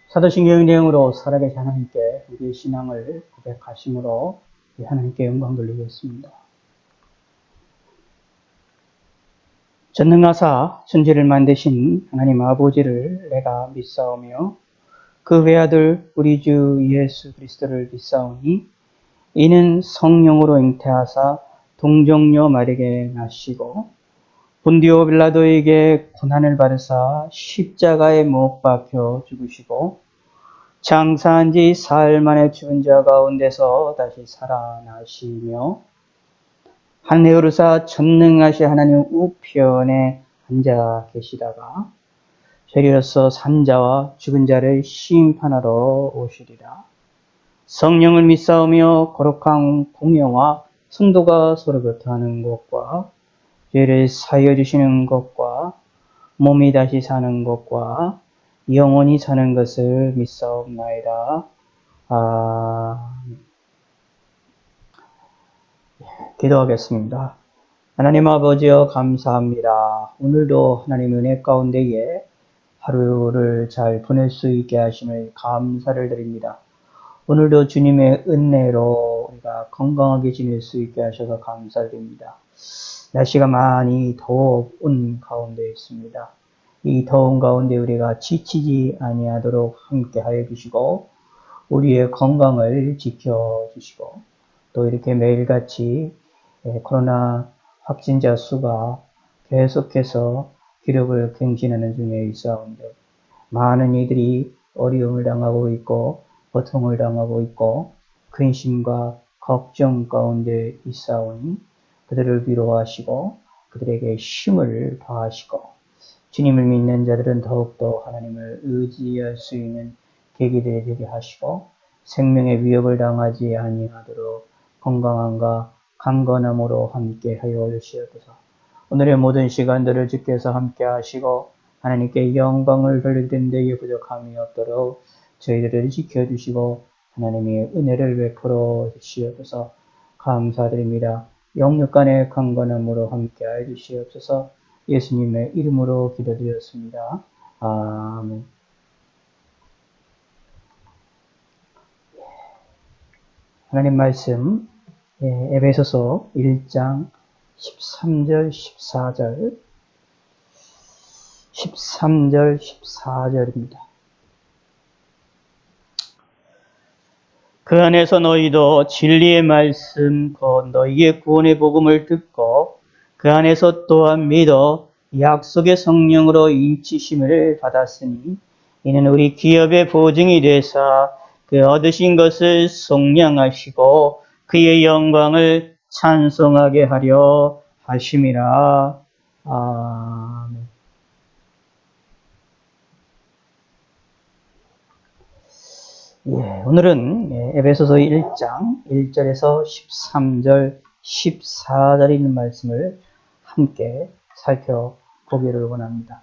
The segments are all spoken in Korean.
사도신경 내용으로 살아계신 하나님께 우리의 신앙을 고백하심으로 하나님께 영광 돌리겠습니다. 전능하사 천지를 만드신 하나님 아버지를 내가 믿사오며 그 외아들 우리 주 예수 그리스도를 믿사오니 이는 성령으로 잉태하사 동정녀 마리아에게 나시고 본디오 빌라도에게 고난을 받으사 십자가에 못 박혀 죽으시고 장사한 지 사흘 만에 죽은 자 가운데서 다시 살아나시며 하늘에 오르사 전능하신 하나님 우편에 앉아 계시다가 저리로서 산자와 죽은 자를 심판하러 오시리라. 성령을 믿사오며 거룩한 공영과 성도가 서로 교통하는 것과 죄를 사하여 주시는 것과 몸이 다시 사는 것과 영원히 사는 것을 믿사옵나이다. 기도하겠습니다. 하나님 아버지여 감사합니다. 오늘도 하나님 은혜 가운데에 하루를 잘 보낼 수 있게 하심을 감사를 드립니다. 오늘도 주님의 은혜로 우리가 건강하게 지낼 수 있게 하셔서 감사드립니다. 날씨가 많이 더운 가운데 있습니다. 이 더운 가운데 우리가 지치지 아니하도록 함께 하여 주시고 우리의 건강을 지켜주시고 또 이렇게 매일같이 코로나 확진자 수가 계속해서 기록을 갱신하는 중에 있사온데 많은 이들이 어려움을 당하고 있고 고통을 당하고 있고 근심과 걱정 가운데 있사오니 그들을 위로하시고 그들에게 힘을 더하시고 주님을 믿는 자들은 더욱더 하나님을 의지할 수 있는 계기들이 되게 하시고 생명의 위협을 당하지 아니하도록 건강함과 강건함으로 함께 하여 주시옵소서. 오늘의 모든 시간들을 주께서 함께 하시고 하나님께 영광을 돌릴 때에 부족함이 없도록 저희들을 지켜주시고 하나님의 은혜를 베풀어 주시옵소서. 감사드립니다. 영육 간의 강건함으로 함께 하여 주시옵소서. 예수님의 이름으로 기도드렸습니다. 아멘. 하나님 말씀 에베소서 1장 13절 14절입니다. 그 안에서 너희도 진리의 말씀 곧 너희의 구원의 복음을 듣고 그 안에서 또한 믿어 약속의 성령으로 인치심을 받았으니 이는 우리 기업의 보증이 되사 그 얻으신 것을 속량하시고 그의 영광을 찬송하게 하려 하심이라. 아멘. 오늘은 에베소서 1장 1절에서 13절, 14절에 있는 말씀을 함께 살펴보기를 원합니다.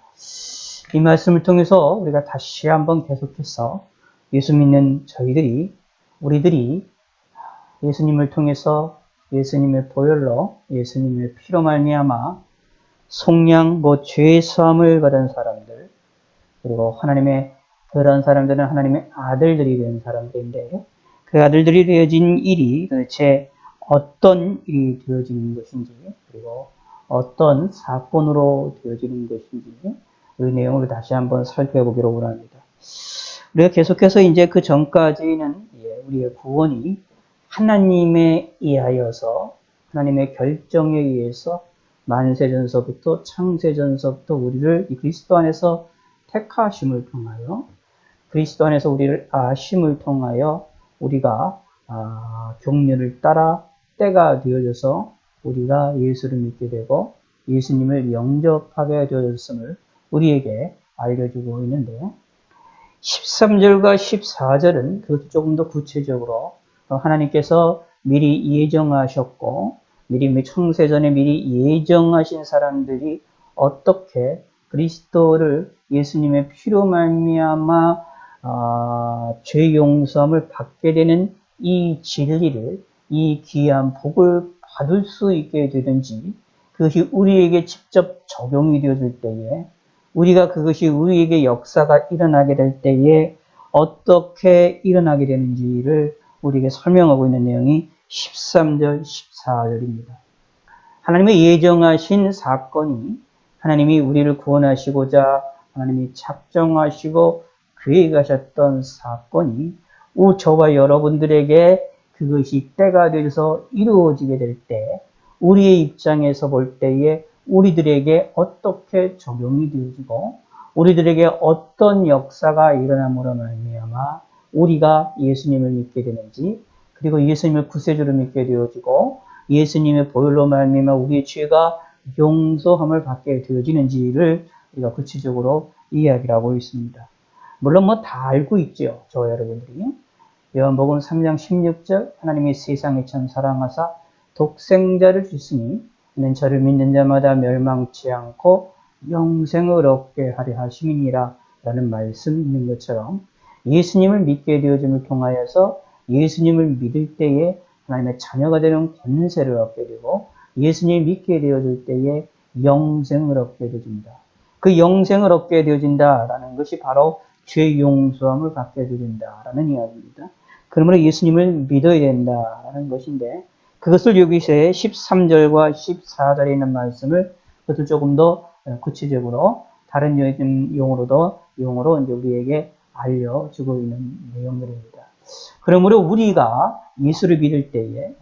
이 말씀을 통해서 우리가 다시 한번 계속해서 예수 믿는 우리들이 예수님을 통해서 예수님의 보혈로 예수님의 피로 말미암아 속량 죄 사함을 받은 사람들 그리고 그런 사람들은 하나님의 아들들이 된 사람들인데 그 아들들이 되어진 일이 도대체 어떤 일이 되어지는 것인지 그리고 어떤 사건으로 되어지는 것인지 그 내용을 다시 한번 살펴보기로 원합니다. 우리가 계속해서 이제 그 전까지는 우리의 구원이 하나님에 의하여서 하나님의 결정에 의해서 만세전서부터 창세전서부터 우리를 이 그리스도 안에서 택하심을 통하여 그리스도 안에서 우리를 아심을 통하여 우리가 경륜을 따라 때가 되어져서 우리가 예수를 믿게 되고 예수님을 영접하게 되어졌음을 우리에게 알려주고 있는데 13절과 14절은 그것도 조금 더 구체적으로 하나님께서 미리 예정하셨고 창세전에 미리 예정하신 사람들이 어떻게 그리스도를 예수님의 피로 말미암아 죄 용서함을 받게 되는 이 진리를 이 귀한 복을 받을 수 있게 되든지 그것이 우리에게 직접 적용이 되어질 때에 우리가 그것이 우리에게 역사가 일어나게 될 때에 어떻게 일어나게 되는지를 우리에게 설명하고 있는 내용이 13절, 14절입니다. 하나님의 예정하신 사건이 하나님이 우리를 구원하시고자 하나님이 작정하시고 계획하셨던 사건이 저와 여러분들에게 그것이 때가 되어서 이루어지게 될 때 우리의 입장에서 볼 때에 우리들에게 어떻게 적용이 되어지고 우리들에게 어떤 역사가 일어남으로 말미암아 우리가 예수님을 믿게 되는지 그리고 예수님을 구세주로 믿게 되어지고 예수님의 보혈로 말미암아 우리의 죄가 용서함을 받게 되어지는지를 우리가 구체적으로 이야기를 하고 있습니다. 물론 뭐 다 알고 있죠. 저 여러분들이. 요한복음 3장 16절 하나님이 세상을 참 사랑하사 독생자를 주시니 이는 저를 믿는 자마다 멸망치 않고 영생을 얻게 하려 하심이니라 라는 말씀 있는 것처럼 예수님을 믿게 되어짐을 통하여서 예수님을 믿을 때에 하나님의 자녀가 되는 권세를 얻게 되고 예수님을 믿게 되어질 때에 영생을 얻게 되어진다. 그 영생을 얻게 되어진다라는 것이 바로 죄 용서함을 받게 되어진다라는 이야기입니다. 그러므로 예수님을 믿어야 된다라는 것인데 그것을 여기서 13절과 14절에 있는 말씀을 그것을 조금 더 구체적으로 다른 용어로 이제 우리에게 알려주고 있는 내용들입니다. 그러므로 우리가 예수를 믿을 때에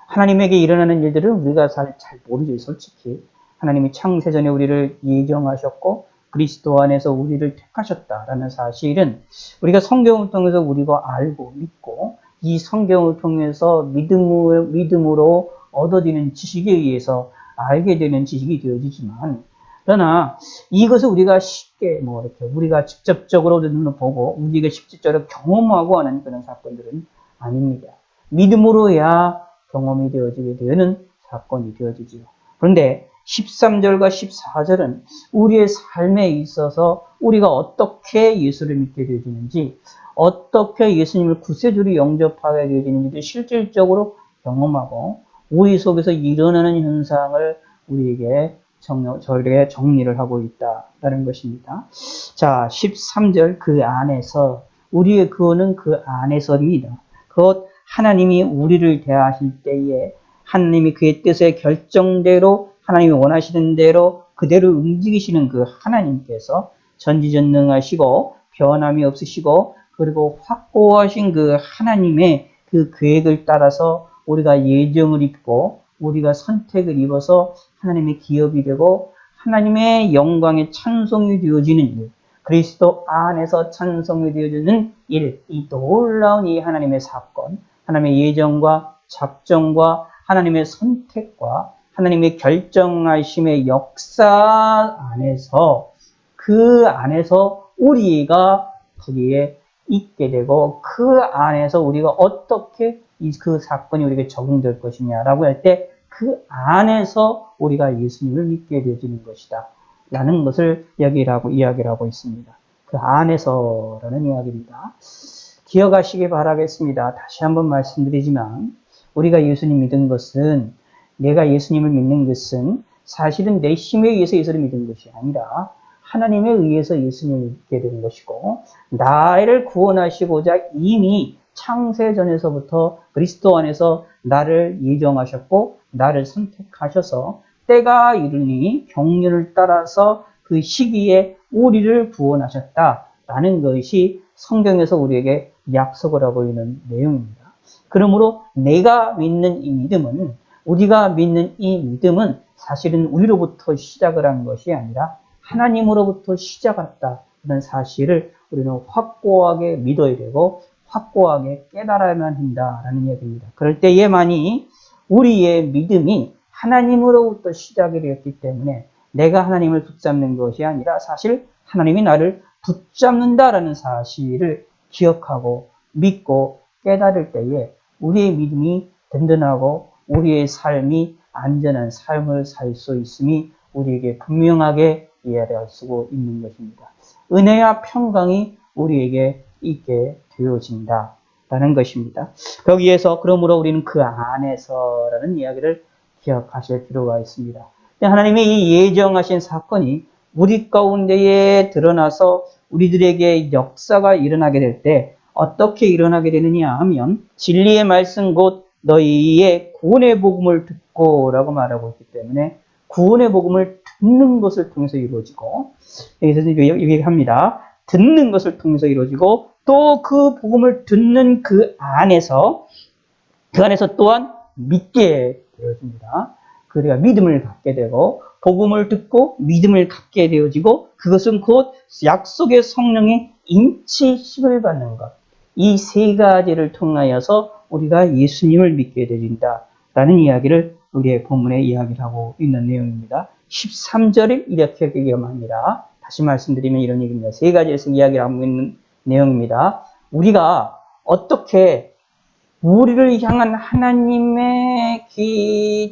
하나님에게 일어나는 일들을 우리가 잘 모르죠. 솔직히 하나님이 창세전에 우리를 예정하셨고 그리스도 안에서 우리를 택하셨다라는 사실은 우리가 성경을 통해서 우리가 알고 믿고 이 성경을 통해서 믿음으로 얻어지는 지식에 의해서 알게 되는 지식이 되어지지만 그러나 이것을 우리가 쉽게 이렇게 우리가 직접적으로 눈으로 보고 우리가 직접적으로 경험하고 하는 그런 사건들은 아닙니다. 믿음으로야 경험이 되어지게 되는 사건이 되어지지요. 그런데 13절과 14절은 우리의 삶에 있어서 우리가 어떻게 예수를 믿게 되어지는지 어떻게 예수님을 구세주로 영접하게 되어지는지를 실질적으로 경험하고 우리 속에서 일어나는 현상을 우리에게 저에게 정리를 하고 있다라는 것입니다. 자, 13절 그 안에서 우리의 구원은 그 안에서입니다. 곧 하나님이 우리를 대하실 때에 하나님이 그의 뜻의 결정대로 하나님이 원하시는 대로 그대로 움직이시는 그 하나님께서 전지전능하시고 변함이 없으시고 그리고 확고하신 그 하나님의 그 계획을 따라서 우리가 예정을 입고 우리가 선택을 입어서 하나님의 기업이 되고 하나님의 영광의 찬송이 되어지는 일, 그리스도 안에서 찬송이 되어지는 일, 이 놀라운 이 하나님의 사건, 하나님의 예정과 작정과 하나님의 선택과 하나님의 결정하심의 역사 안에서 그 안에서 우리가 거기에 있게 되고 그 안에서 우리가 어떻게 그 사건이 우리에게 적용될 것이냐라고 할 때 그 안에서 우리가 예수님을 믿게 되어지는 것이다 라는 것을 이야기를 하고 있습니다. 그 안에서라는 이야기입니다. 기억하시기 바라겠습니다. 다시 한번 말씀드리지만 우리가 예수님 믿은 것은 내가 예수님을 믿는 것은 사실은 내 힘에 의해서 예수를 믿은 것이 아니라 하나님에 의해서 예수님을 믿게 된 것이고 나를 구원하시고자 이미 창세전에서부터 그리스도 안에서 나를 예정하셨고 나를 선택하셔서 때가 이르니 경륜을 따라서 그 시기에 우리를 구원하셨다라는 것이 성경에서 우리에게 약속을 하고 있는 내용입니다. 그러므로 내가 믿는 이 믿음은 우리가 믿는 이 믿음은 사실은 우리로부터 시작을 한 것이 아니라 하나님으로부터 시작했다는 사실을 우리는 확고하게 믿어야 되고 확고하게 깨달아야만 한다라는 이야기입니다. 그럴 때에만이 우리의 믿음이 하나님으로부터 시작이 되었기 때문에 내가 하나님을 붙잡는 것이 아니라 사실 하나님이 나를 붙잡는다라는 사실을 기억하고 믿고 깨달을 때에 우리의 믿음이 든든하고 우리의 삶이 안전한 삶을 살 수 있음이 우리에게 분명하게 이해할 수 있는 것입니다. 은혜와 평강이 우리에게 있게 되어진다라는 것입니다. 거기에서 그러므로 우리는 그 안에서라는 이야기를 기억하실 필요가 있습니다. 하나님의 이 예정하신 사건이 우리 가운데에 드러나서 우리들에게 역사가 일어나게 될 때 어떻게 일어나게 되느냐 하면 진리의 말씀 곧 너희의 구원의 복음을 듣고라고 말하고 있기 때문에 구원의 복음을 듣는 것을 통해서 이루어지고 여기서 얘기합니다. 듣는 것을 통해서 이루어지고 또 그 복음을 듣는 그 안에서 또한 믿게 되어집니다. 그래야 믿음을 갖게 되고 복음을 듣고 믿음을 갖게 되어지고 그것은 곧 약속의 성령의 인치심을 받는 것. 이 세 가지를 통하여서 우리가 예수님을 믿게 되진다라는 이야기를 우리의 본문에 이야기를 하고 있는 내용입니다. 13절을 이렇게 얘기합니다. 다시 말씀드리면 이런 얘기입니다. 세 가지에서 이야기를 하고 있는 내용입니다. 우리가 어떻게 우리를 향한 하나님의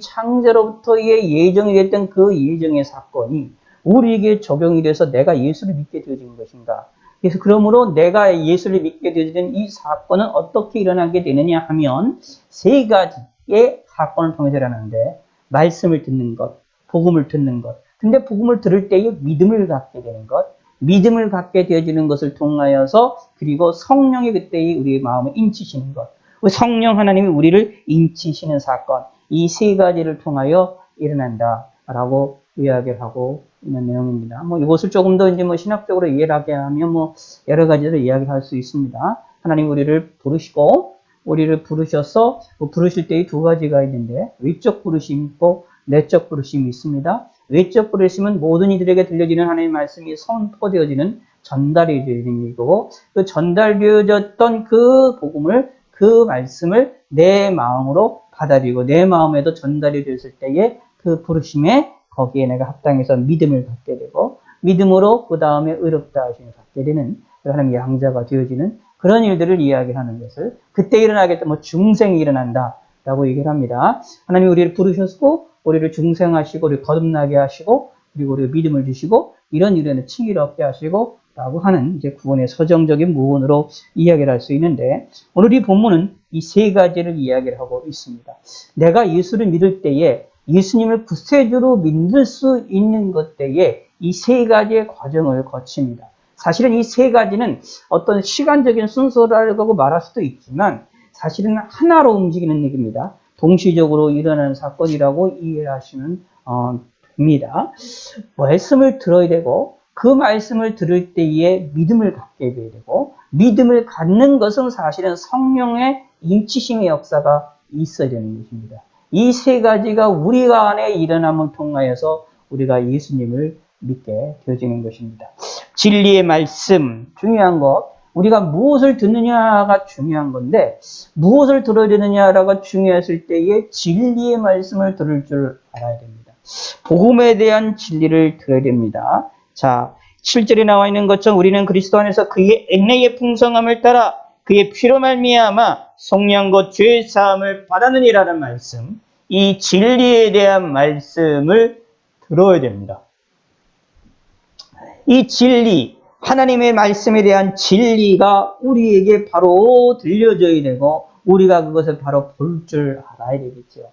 창세로부터의 예정이 됐던 그 예정의 사건이 우리에게 적용이 돼서 내가 예수를 믿게 되어진 것인가. 그래서 그러므로 내가 예수를 믿게 되어진 이 사건은 어떻게 일어나게 되느냐 하면 세 가지의 사건을 통해서 일어나는데 말씀을 듣는 것, 복음을 듣는 것. 근데 복음을 들을 때에 믿음을 갖게 되는 것, 믿음을 갖게 되어지는 것을 통하여서 그리고 성령이 그때의 우리의 마음을 인치시는 것. 성령 하나님이 우리를 인치시는 사건, 이 세 가지를 통하여 일어난다라고 이야기를 하고 있는 내용입니다. 이것을 조금 더 이제 신학적으로 이해를 하게 하면 여러 가지로 이야기할 수 있습니다. 하나님 우리를 부르셔서 부르실 때의 두 가지가 있는데 외적 부르심이 있고 내적 부르심이 있습니다. 외적 부르심은 모든 이들에게 들려지는 하나님의 말씀이 선포되어지는 전달이 되는 일이고 그 전달되어졌던 그 복음을 그 말씀을 내 마음으로 받아들이고 내 마음에도 전달이 됐을 때에 그 부르심에 거기에 내가 합당해서 믿음을 갖게 되고 믿음으로 그 다음에 의롭다 하심을 갖게 되는 하나님의 양자가 되어지는 그런 일들을 이야기하는 것을 그때 일어나겠다 중생이 일어난다라고 얘기를 합니다. 하나님이 우리를 부르셨고 우리를 중생하시고 우리를 거듭나게 하시고 그리고 우리가 믿음을 주시고 이런 일에는 칭의를 얻게 하시고 라고 하는 이제 구원의 서정적인 무언으로 이야기를 할 수 있는데 오늘 이 본문은 이 세 가지를 이야기를 하고 있습니다. 내가 예수를 믿을 때에 예수님을 구세주로 믿을 수 있는 것 때에 이 세 가지의 과정을 거칩니다. 사실은 이 세 가지는 어떤 시간적인 순서라고 말할 수도 있지만 사실은 하나로 움직이는 얘기입니다. 동시적으로 일어나는 사건이라고 이해하시면 됩니다. 말씀을 들어야 되고 그 말씀을 들을 때에 믿음을 갖게 돼야 되고 믿음을 갖는 것은 사실은 성령의 인치심의 역사가 있어야 되는 것입니다. 이 세 가지가 우리가 안에 일어남을 통하여서 우리가 예수님을 믿게 되어지는 것입니다. 진리의 말씀, 중요한 것. 우리가 무엇을 듣느냐가 중요한 건데 무엇을 들어야 되느냐가 중요했을 때에 진리의 말씀을 들을 줄 알아야 됩니다. 복음에 대한 진리를 들어야 됩니다. 자, 7절에 나와 있는 것처럼 우리는 그리스도 안에서 그의 은혜의 풍성함을 따라 그의 피로 말미암아 속량과 죄 사함을 받았느니라는 말씀, 이 진리에 대한 말씀을 들어야 됩니다. 이 진리, 하나님의 말씀에 대한 진리가 우리에게 바로 들려져야 되고 우리가 그것을 바로 볼 줄 알아야 되겠죠.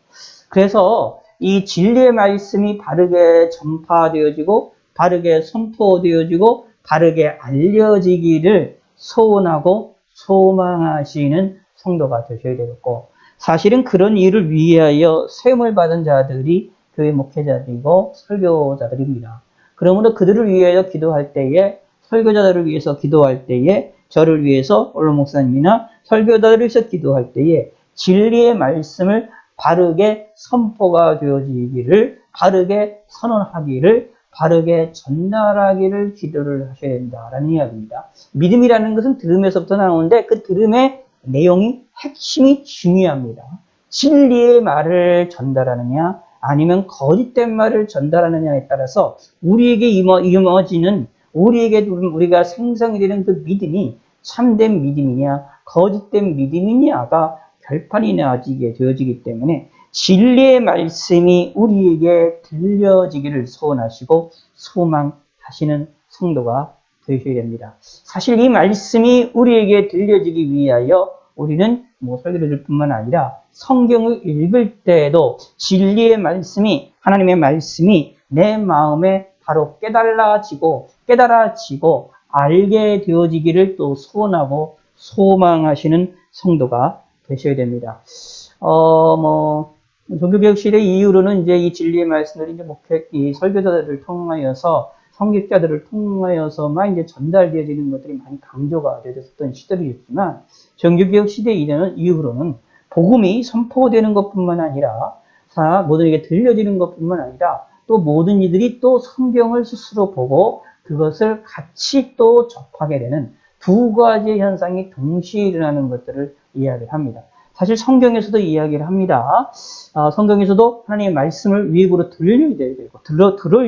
그래서 이 진리의 말씀이 바르게 전파되어지고 바르게 선포되어지고 바르게 알려지기를 소원하고 소망하시는 성도가 되셔야 되겠고 사실은 그런 일을 위하여 세움을 받은 자들이 교회 목회자들이고 설교자들입니다. 그러므로 그들을 위하여 기도할 때에 설교자들을 위해서 기도할 때에 저를 위해서 언론 목사님이나 설교자들을 위해서 기도할 때에 진리의 말씀을 바르게 선포가 되어지기를 바르게 선언하기를 바르게 전달하기를 기도를 하셔야 된다라는 이야기입니다. 믿음이라는 것은 들음에서부터 나오는데 그 들음의 내용이 핵심이 중요합니다. 진리의 말을 전달하느냐 아니면 거짓된 말을 전달하느냐에 따라서 우리에게 임어지는 우리가 생성이 되는 그 믿음이 참된 믿음이냐 거짓된 믿음이냐가 결판이 나지게 되어지기 때문에 진리의 말씀이 우리에게 들려지기를 소원하시고 소망하시는 성도가 되셔야 됩니다. 사실 이 말씀이 우리에게 들려지기 위하여 우리는 설교를 들을 뿐만 아니라 성경을 읽을 때에도 진리의 말씀이 하나님의 말씀이 내 마음에 바로 깨달아지고 알게 되어지기를 또 소원하고 소망하시는 성도가 되셔야 됩니다. 종교개혁 시대 이후로는 이제 이 진리의 말씀들이 이제 이 설교자들을 통하여서 성직자들을 통하여서만 이제 전달되어지는 것들이 많이 강조가 되었던 시절이었지만 종교개혁 시대 이후로는 복음이 선포되는 것뿐만 아니라 모두에게 들려지는 것뿐만 아니라 또 모든 이들이 또 성경을 스스로 보고 그것을 같이 또 접하게 되는 두 가지의 현상이 동시에 일어나는 것들을 이야기를 합니다. 사실 성경에서도 이야기를 합니다. 성경에서도 하나님의 말씀을 위입으로 들려야 되고,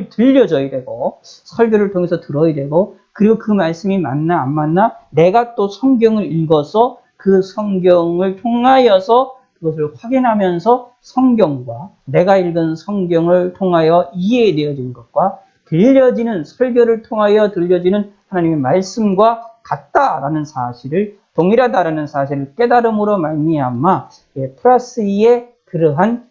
들려줘야 되고, 설교를 통해서 들어야 되고, 그리고 그 말씀이 맞나 안 맞나 내가 또 성경을 읽어서 그 성경을 통하여서 그것을 확인하면서 성경과 내가 읽은 성경을 통하여 이해되어지는 것과 들려지는 설교를 통하여 들려지는 하나님의 말씀과 같다라는 사실을 동일하다라는 사실을 깨달음으로 말미암아 플러스 2의 그러한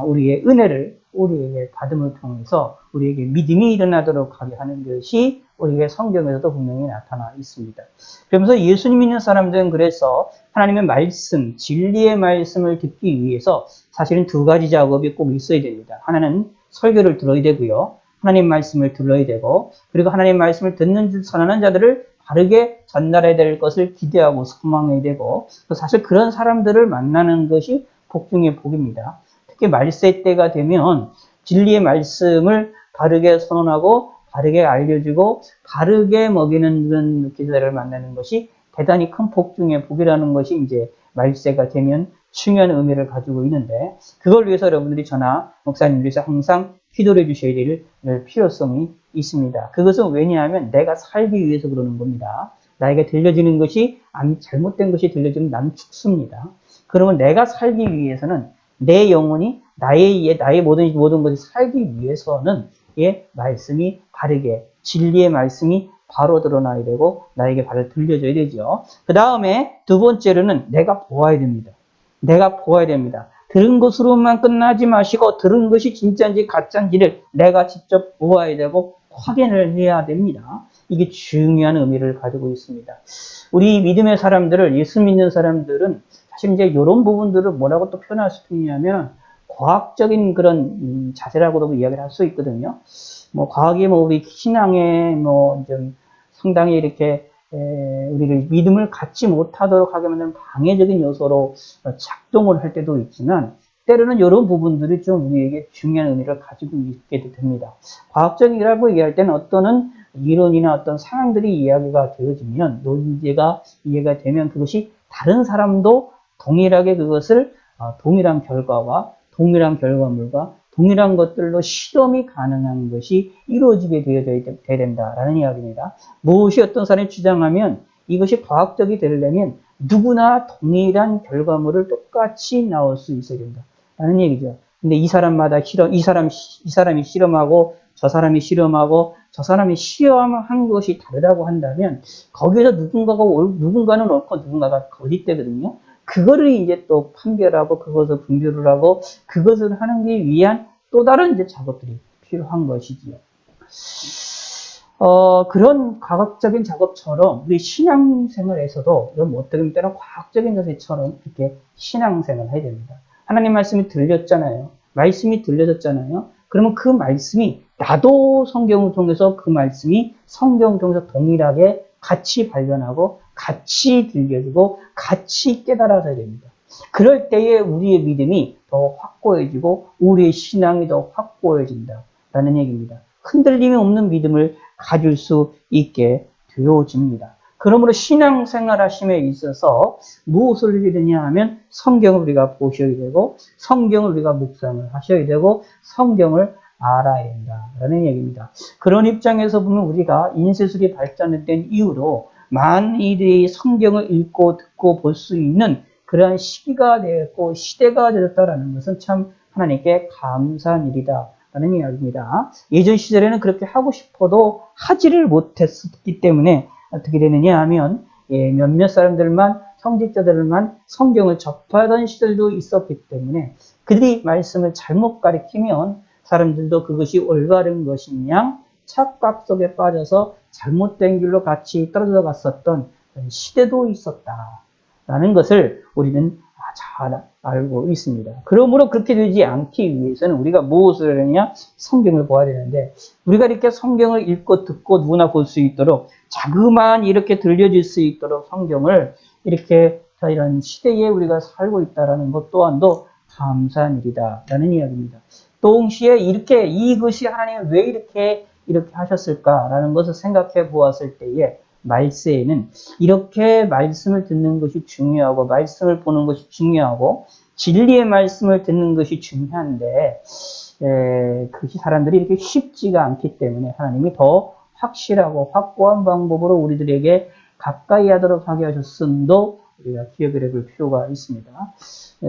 우리의 은혜를 우리에게 받음을 통해서 우리에게 믿음이 일어나도록 하게 하는 것이 우리에게 성경에서도 분명히 나타나 있습니다. 그러면서 예수님 믿는 사람들은 그래서 하나님의 말씀, 진리의 말씀을 듣기 위해서 사실은 두 가지 작업이 꼭 있어야 됩니다. 하나는 설교를 들어야 되고요. 하나님 말씀을 들어야 되고, 그리고 하나님 말씀을 듣는 선하는 자들을 바르게 전달해야 될 것을 기대하고 소망해야 되고, 사실 그런 사람들을 만나는 것이 복 중의 복입니다. 특히 말세 때가 되면 진리의 말씀을 바르게 선언하고 바르게 알려주고 바르게 먹이는 그런 기자를 만나는 것이 대단히 큰 복 중의 복이라는 것이 이제 말세가 되면 중요한 의미를 가지고 있는데, 그걸 위해서 여러분들이 저나 목사님들께서 항상 기도해 주셔야 될 필요성이 있습니다. 그것은 왜냐하면 내가 살기 위해서 그러는 겁니다. 나에게 들려지는 것이 잘못된 것이 들려지면 나는 죽습니다. 그러면 내가 살기 위해서는 내 영혼이 나의 모든 것이 살기 위해서는 말씀이 바르게 진리의 말씀이 바로 드러나야 되고 나에게 바로 들려줘야 되죠. 그 다음에 두 번째로는 내가 보아야 됩니다. 내가 보아야 됩니다. 들은 것으로만 끝나지 마시고 들은 것이 진짜인지 가짜인지를 내가 직접 보아야 되고 확인을 해야 됩니다. 이게 중요한 의미를 가지고 있습니다. 우리 믿음의 사람들을, 예수 믿는 사람들은 사실 이제 이런 부분들을 뭐라고 또 표현할 수 있냐면 과학적인 그런 자세라고도 이야기를 할 수 있거든요. 과학이 우리 신앙에 좀 상당히 이렇게 우리를 믿음을 갖지 못하도록 하게 만드는 방해적인 요소로 작동을 할 때도 있지만 때로는 이런 부분들이 좀 우리에게 중요한 의미를 가지고 있게 됩니다. 과학적이라고 얘기할 때는 어떤 이론이나 어떤 상황들이 이야기가 되어지면 논제가 이해가 되면 그것이 다른 사람도 동일하게 그것을 동일한 결과와 동일한 결과물과 동일한 것들로 실험이 가능한 것이 이루어지게 되어야 된다라는 이야기입니다. 무엇이 어떤 사람이 주장하면 이것이 과학적이 되려면 누구나 동일한 결과물을 똑같이 나올 수 있어야 된다라는 얘기죠. 근데 이 사람마다 이 사람이 실험하고 저 사람이 실험하고 저 사람이 시험한 것이 다르다고 한다면 거기에서 누군가는 옳고 누군가가 거짓되거든요. 그거를 이제 또 판별하고 그것을 분별을 하고 그것을 하는 게 위한 또 다른 이제 작업들이 필요한 것이지요. 그런 과학적인 작업처럼 우리 신앙생활에서도 이런 어떻게 보면 때는 과학적인 것처럼 이렇게 신앙생활을 해야 됩니다. 하나님 말씀이 들렸잖아요. 말씀이 들려졌잖아요. 그러면 그 말씀이 나도 성경을 통해서 그 말씀이 성경을 통해서 동일하게 같이 발견하고 같이 들려지고 같이 깨달아져야 됩니다. 그럴 때에 우리의 믿음이 더 확고해지고 우리의 신앙이 더 확고해진다라는 얘기입니다. 흔들림이 없는 믿음을 가질 수 있게 되어집니다. 그러므로 신앙생활 하심에 있어서 무엇을 해야 되냐 하면 성경을 우리가 보셔야 되고 성경을 우리가 묵상을 하셔야 되고 성경을 알아야 된다라는 얘기입니다. 그런 입장에서 보면 우리가 인쇄술이 발전된 이후로 많은 이들이 성경을 읽고 듣고 볼 수 있는 그러한 시기가 되었고 시대가 되었다라는 것은 참 하나님께 감사한 일이다라는 이야기입니다. 예전 시절에는 그렇게 하고 싶어도 하지를 못했기 때문에 어떻게 되느냐 하면 몇몇 사람들만 성직자들만 성경을 접하던 시절도 있었기 때문에 그들이 말씀을 잘못 가리키면 사람들도 그것이 올바른 것이냐 착각 속에 빠져서 잘못된 길로 같이 떨어져 갔었던 시대도 있었다라는 것을 우리는 잘 알고 있습니다. 그러므로 그렇게 되지 않기 위해서는 우리가 무엇을 하느냐? 성경을 보아야 되는데, 우리가 이렇게 성경을 읽고 듣고 누구나 볼 수 있도록 자그마한 이렇게 들려질 수 있도록 성경을 이렇게 이런 시대에 우리가 살고 있다는 것 또한도 감사한 일이다라는 이야기입니다. 동시에 이렇게 이것이 하나님이 왜 이렇게 하셨을까라는 것을 생각해 보았을 때에 말세에는 이렇게 말씀을 듣는 것이 중요하고 말씀을 보는 것이 중요하고 진리의 말씀을 듣는 것이 중요한데 그것이 사람들이 이렇게 쉽지가 않기 때문에 하나님이 더 확실하고 확고한 방법으로 우리들에게 가까이 하도록 하게 하셨음도 우리가 기억을 해볼 필요가 있습니다.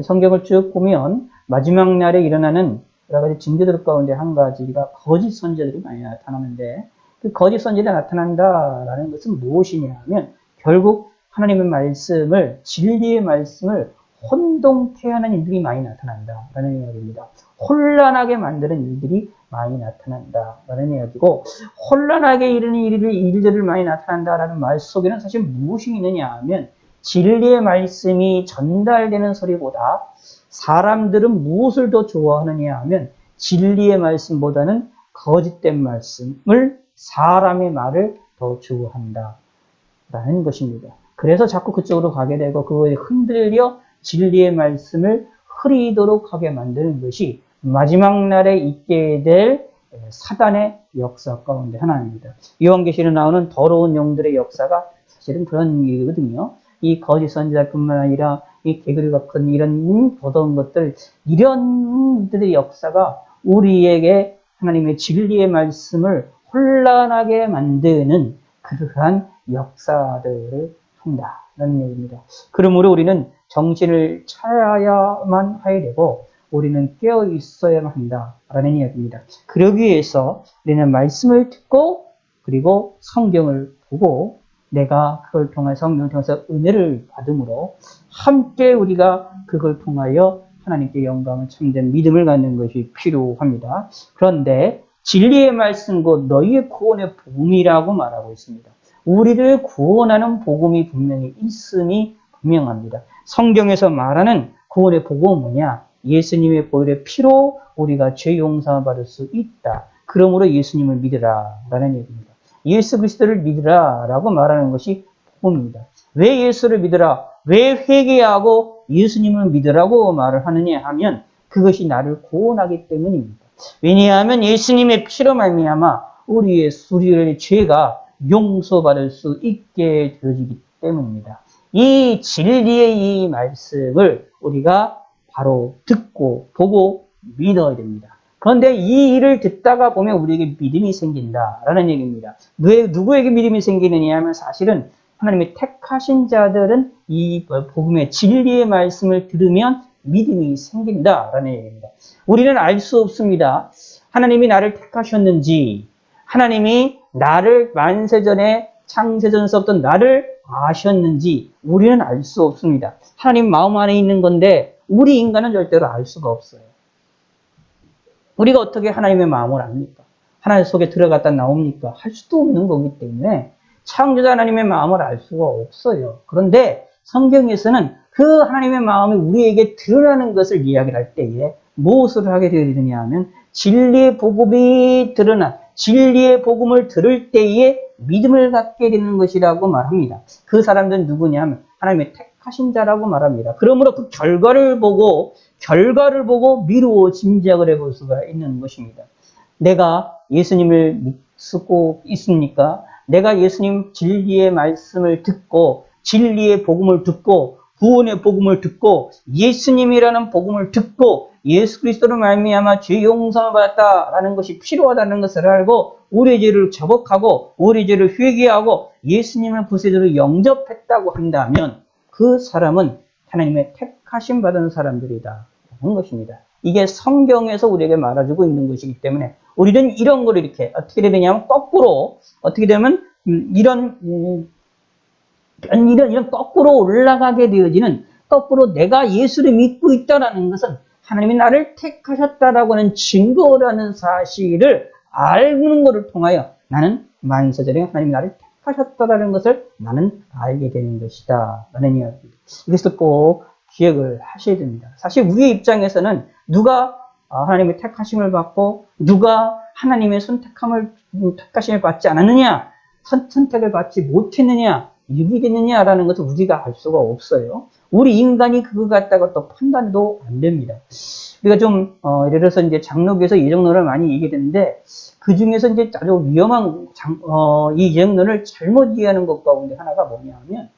성경을 쭉 보면 마지막 날에 일어나는 여러 가지 징조들 가운데 한 가지가 거짓 선지자들이 많이 나타나는데, 그 거짓 선지자가 나타난다라는 것은 무엇이냐 하면 결국 하나님의 말씀을, 진리의 말씀을 혼동케 하는 일들이 많이 나타난다라는 이야기입니다. 혼란하게 만드는 일들이 많이 나타난다라는 이야기고, 혼란하게 이르는 일들을 많이 나타난다라는 말 속에는 사실 무엇이 있느냐 하면 진리의 말씀이 전달되는 소리보다 사람들은 무엇을 더 좋아하느냐 하면 진리의 말씀보다는 거짓된 말씀을, 사람의 말을 더 좋아한다라는 것입니다. 그래서 자꾸 그쪽으로 가게 되고 그거에 흔들려 진리의 말씀을 흐리도록 하게 만드는 것이 마지막 날에 있게 될 사단의 역사 가운데 하나입니다. 요한계시록에 나오는 더러운 영들의 역사가 사실은 그런 일이거든요. 이 거짓 선지자뿐만 아니라 이 개구리 같은 이런 더러운 것들, 이런 이들의 역사가 우리에게 하나님의 진리의 말씀을 혼란하게 만드는 그러한 역사들을 한다는 얘기입니다. 그러므로 우리는 정신을 차려야만 해야 되고 우리는 깨어 있어야만 한다라는 이야기입니다. 그러기 위해서 우리는 말씀을 듣고 그리고 성경을 보고 내가 그걸 통해 성경을 통해서 은혜를 받음으로 함께 우리가 그걸 통하여 하나님께 영광을 참된 믿음을 갖는 것이 필요합니다. 그런데 진리의 말씀 곧 너희의 구원의 복음이라고 말하고 있습니다. 우리를 구원하는 복음이 분명히 있음이 분명합니다. 성경에서 말하는 구원의 복음은 뭐냐? 예수님의 보혈의 피로 우리가 죄 용서를 받을 수 있다. 그러므로 예수님을 믿으라 라는 얘기입니다. 예수 그리스도를 믿으라 라고 말하는 것이 복음입니다. 왜 예수를 믿으라? 왜 회개하고 예수님을 믿으라고 말을 하느냐 하면 그것이 나를 구원하기 때문입니다. 왜냐하면 예수님의 피로 말미암아 우리의 죄가 용서받을 수 있게 되어지기 때문입니다. 이 진리의 이 말씀을 우리가 바로 듣고 보고 믿어야 됩니다. 그런데 이 일을 듣다가 보면 우리에게 믿음이 생긴다라는 얘기입니다. 누구에게 믿음이 생기느냐 하면 사실은 하나님의 택하신 자들은 이 복음의 진리의 말씀을 들으면 믿음이 생긴다라는 얘기입니다. 우리는 알 수 없습니다. 하나님이 나를 택하셨는지, 하나님이 나를 만세전에 창세전서부터 나를 아셨는지 우리는 알 수 없습니다. 하나님 마음 안에 있는 건데 우리 인간은 절대로 알 수가 없어요. 우리가 어떻게 하나님의 마음을 압니까? 하나님 속에 들어갔다 나옵니까? 할 수도 없는 거기 때문에 창조자 하나님의 마음을 알 수가 없어요. 그런데 성경에서는 그 하나님의 마음이 우리에게 드러나는 것을 이야기를 할 때에 무엇을 하게 되느냐 하면 진리의 복음이 드러나 진리의 복음을 들을 때에 믿음을 갖게 되는 것이라고 말합니다. 그 사람들은 누구냐 하면 하나님의 택하신 자라고 말합니다. 그러므로 그 결과를 보고 미루어 짐작을 해볼 수가 있는 것입니다. 내가 예수님을 믿고 있습니까? 내가 예수님 진리의 말씀을 듣고 진리의 복음을 듣고 구원의 복음을 듣고 예수님이라는 복음을 듣고 예수 그리스도로 말미암아 죄 용서를 받았다라는 것이 필요하다는 것을 알고 우리의 죄를 자복하고 우리의 죄를 회개하고 예수님을 구세주로 영접했다고 한다면 그 사람은 하나님의 택하심 받은 사람들이다 하는 것입니다. 이게 성경에서 우리에게 말해주고 있는 것이기 때문에 우리는 이런 걸 이렇게 어떻게 되냐면 거꾸로 어떻게 되면 이런 거꾸로 올라가게 되어지는 거꾸로 내가 예수를 믿고 있다라는 것은 하나님이 나를 택하셨다라고 하는 증거라는 사실을 알는 것을 통하여 나는 만사절에 하나님이 나를 택하셨다라는 것을 나는 알게 되는 것이다 라는 이야기입니다. 이것을 꼭 기억을 하셔야 됩니다. 사실 우리의 입장에서는 누가 하나님의 택하심을 받고 누가 하나님의 택하심을 받지 않았느냐, 선택을 받지 못했느냐, 유익했느냐라는 것을 우리가 알 수가 없어요. 우리 인간이 그거 갖다가 또 판단도 안 됩니다. 우리가 좀 예를 들어서 이제 장로교에서 예정론을 많이 얘기했는데 그 중에서 이제 아주 위험한 이 예정론을 잘못 이해하는 것 가운데 하나가 뭐냐면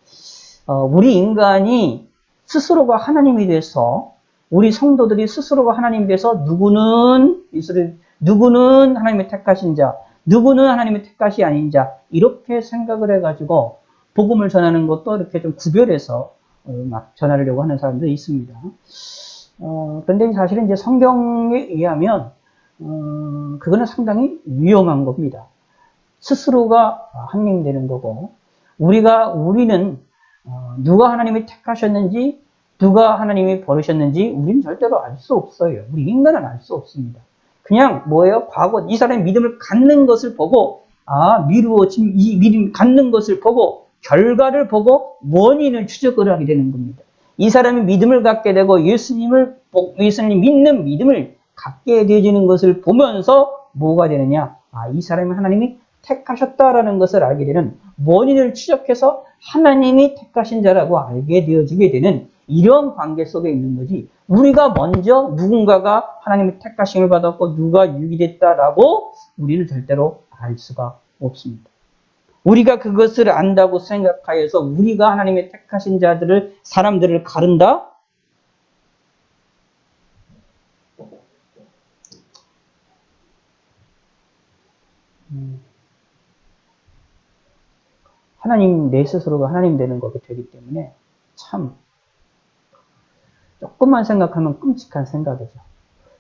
우리 인간이 스스로가 하나님이 돼서 우리 성도들이 스스로가 하나님이 돼서 누구는 하나님의 택하신 자, 누구는 하나님의 택하시 아닌 자 이렇게 생각을 해가지고 복음을 전하는 것도 이렇게 좀 구별해서 막 전하려고 하는 사람들이 있습니다. 그런데 사실은 이제 성경에 의하면 그거는 상당히 위험한 겁니다. 스스로가 하나님 되는 거고 우리는 누가 하나님이 택하셨는지 누가 하나님이 버리셨는지 우리는 절대로 알 수 없어요. 우리 인간은 알 수 없습니다. 그냥 뭐예요? 과거 이 사람의 믿음을 갖는 것을 보고 미루어진 이 믿음 갖는 것을 보고 결과를 보고 원인을 추적을 하게 되는 겁니다. 이 사람이 믿음을 갖게 되고 예수님 믿는 믿음을 갖게 되어지는 것을 보면서 뭐가 되느냐? 이 사람이 하나님이 택하셨다라는 것을 알게 되는 원인을 추적해서 하나님이 택하신 자라고 알게 되어지게 되는 이런 관계 속에 있는 거지. 우리가 먼저 누군가가 하나님의 택하심을 받았고 누가 유익됐다라고 우리는 절대로 알 수가 없습니다. 우리가 그것을 안다고 생각하여서 우리가 하나님의 택하신 사람들을 가른다? 내 스스로가 하나님 되는 것이 되기 때문에 참 조금만 생각하면 끔찍한 생각이죠.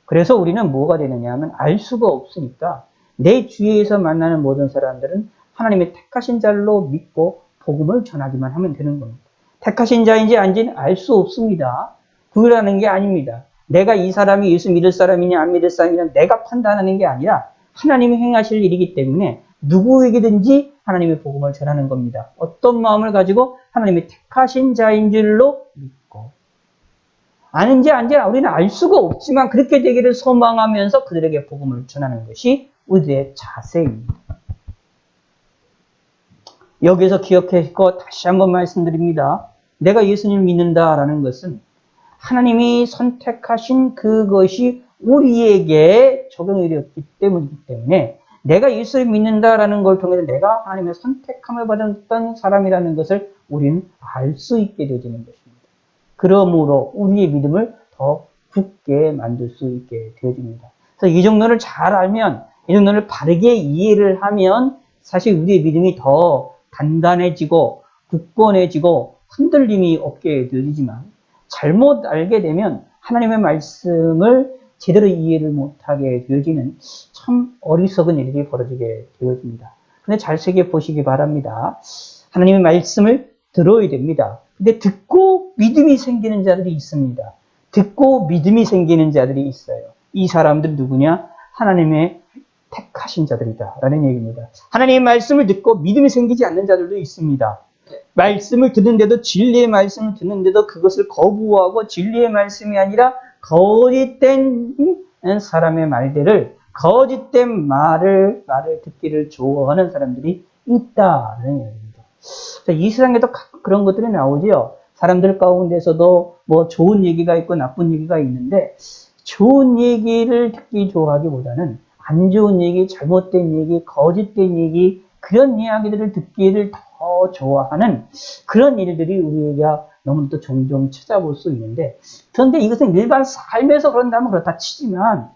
그래서 우리는 뭐가 되느냐 하면 알 수가 없으니까 내 주위에서 만나는 모든 사람들은 하나님의 택하신 자로 믿고 복음을 전하기만 하면 되는 겁니다. 택하신 자인지 아닌지는 알 수 없습니다. 그거라는 게 아닙니다. 내가 이 사람이 예수 믿을 사람이냐 안 믿을 사람이냐 내가 판단하는 게 아니라 하나님이 행하실 일이기 때문에 누구에게든지 하나님의 복음을 전하는 겁니다. 어떤 마음을 가지고 하나님의 택하신 자인 줄로 믿고 아는지 아닌지 우리는 알 수가 없지만 그렇게 되기를 소망하면서 그들에게 복음을 전하는 것이 우리의 자세입니다. 여기서 기억하시고 다시 한번 말씀드립니다. 내가 예수님을 믿는다라는 것은 하나님이 선택하신 그것이 우리에게 적용이 되었기 때문이기 때문에 내가 예수를 믿는다라는 걸 통해서 내가 하나님의 선택함을 받았던 사람이라는 것을 우리는 알 수 있게 되어지는 것입니다. 그러므로 우리의 믿음을 더 굳게 만들 수 있게 되어집니다. 그래서 이 정도를 잘 알면, 이 정도를 바르게 이해를 하면 사실 우리의 믿음이 더 단단해지고 굳건해지고 흔들림이 없게 되어지지만 잘못 알게 되면 하나님의 말씀을 제대로 이해를 못하게 되어지는 참 어리석은 일이 벌어지게 되어집니다. 근데 잘 새겨보시기 바랍니다. 하나님의 말씀을 들어야 됩니다. 근데 듣고 믿음이 생기는 자들이 있습니다. 듣고 믿음이 생기는 자들이 있어요. 이 사람들은 누구냐? 하나님의 택하신 자들이다 라는 얘기입니다. 하나님의 말씀을 듣고 믿음이 생기지 않는 자들도 있습니다. 말씀을 듣는데도 진리의 말씀을 듣는데도 그것을 거부하고 진리의 말씀이 아니라 거짓된 사람의 말들을 거짓된 말을 듣기를 좋아하는 사람들이 있다는 얘기입니다. 이 세상에도 그런 것들이 나오죠. 사람들 가운데서도 뭐 좋은 얘기가 있고 나쁜 얘기가 있는데 좋은 얘기를 듣기 좋아하기보다는 안 좋은 얘기, 잘못된 얘기, 거짓된 얘기 그런 이야기들을 듣기를 더 좋아하는 그런 일들이 우리가 너무도 종종 찾아볼 수 있는데 그런데 이것은 일반 삶에서 그런다면 그렇다 치지만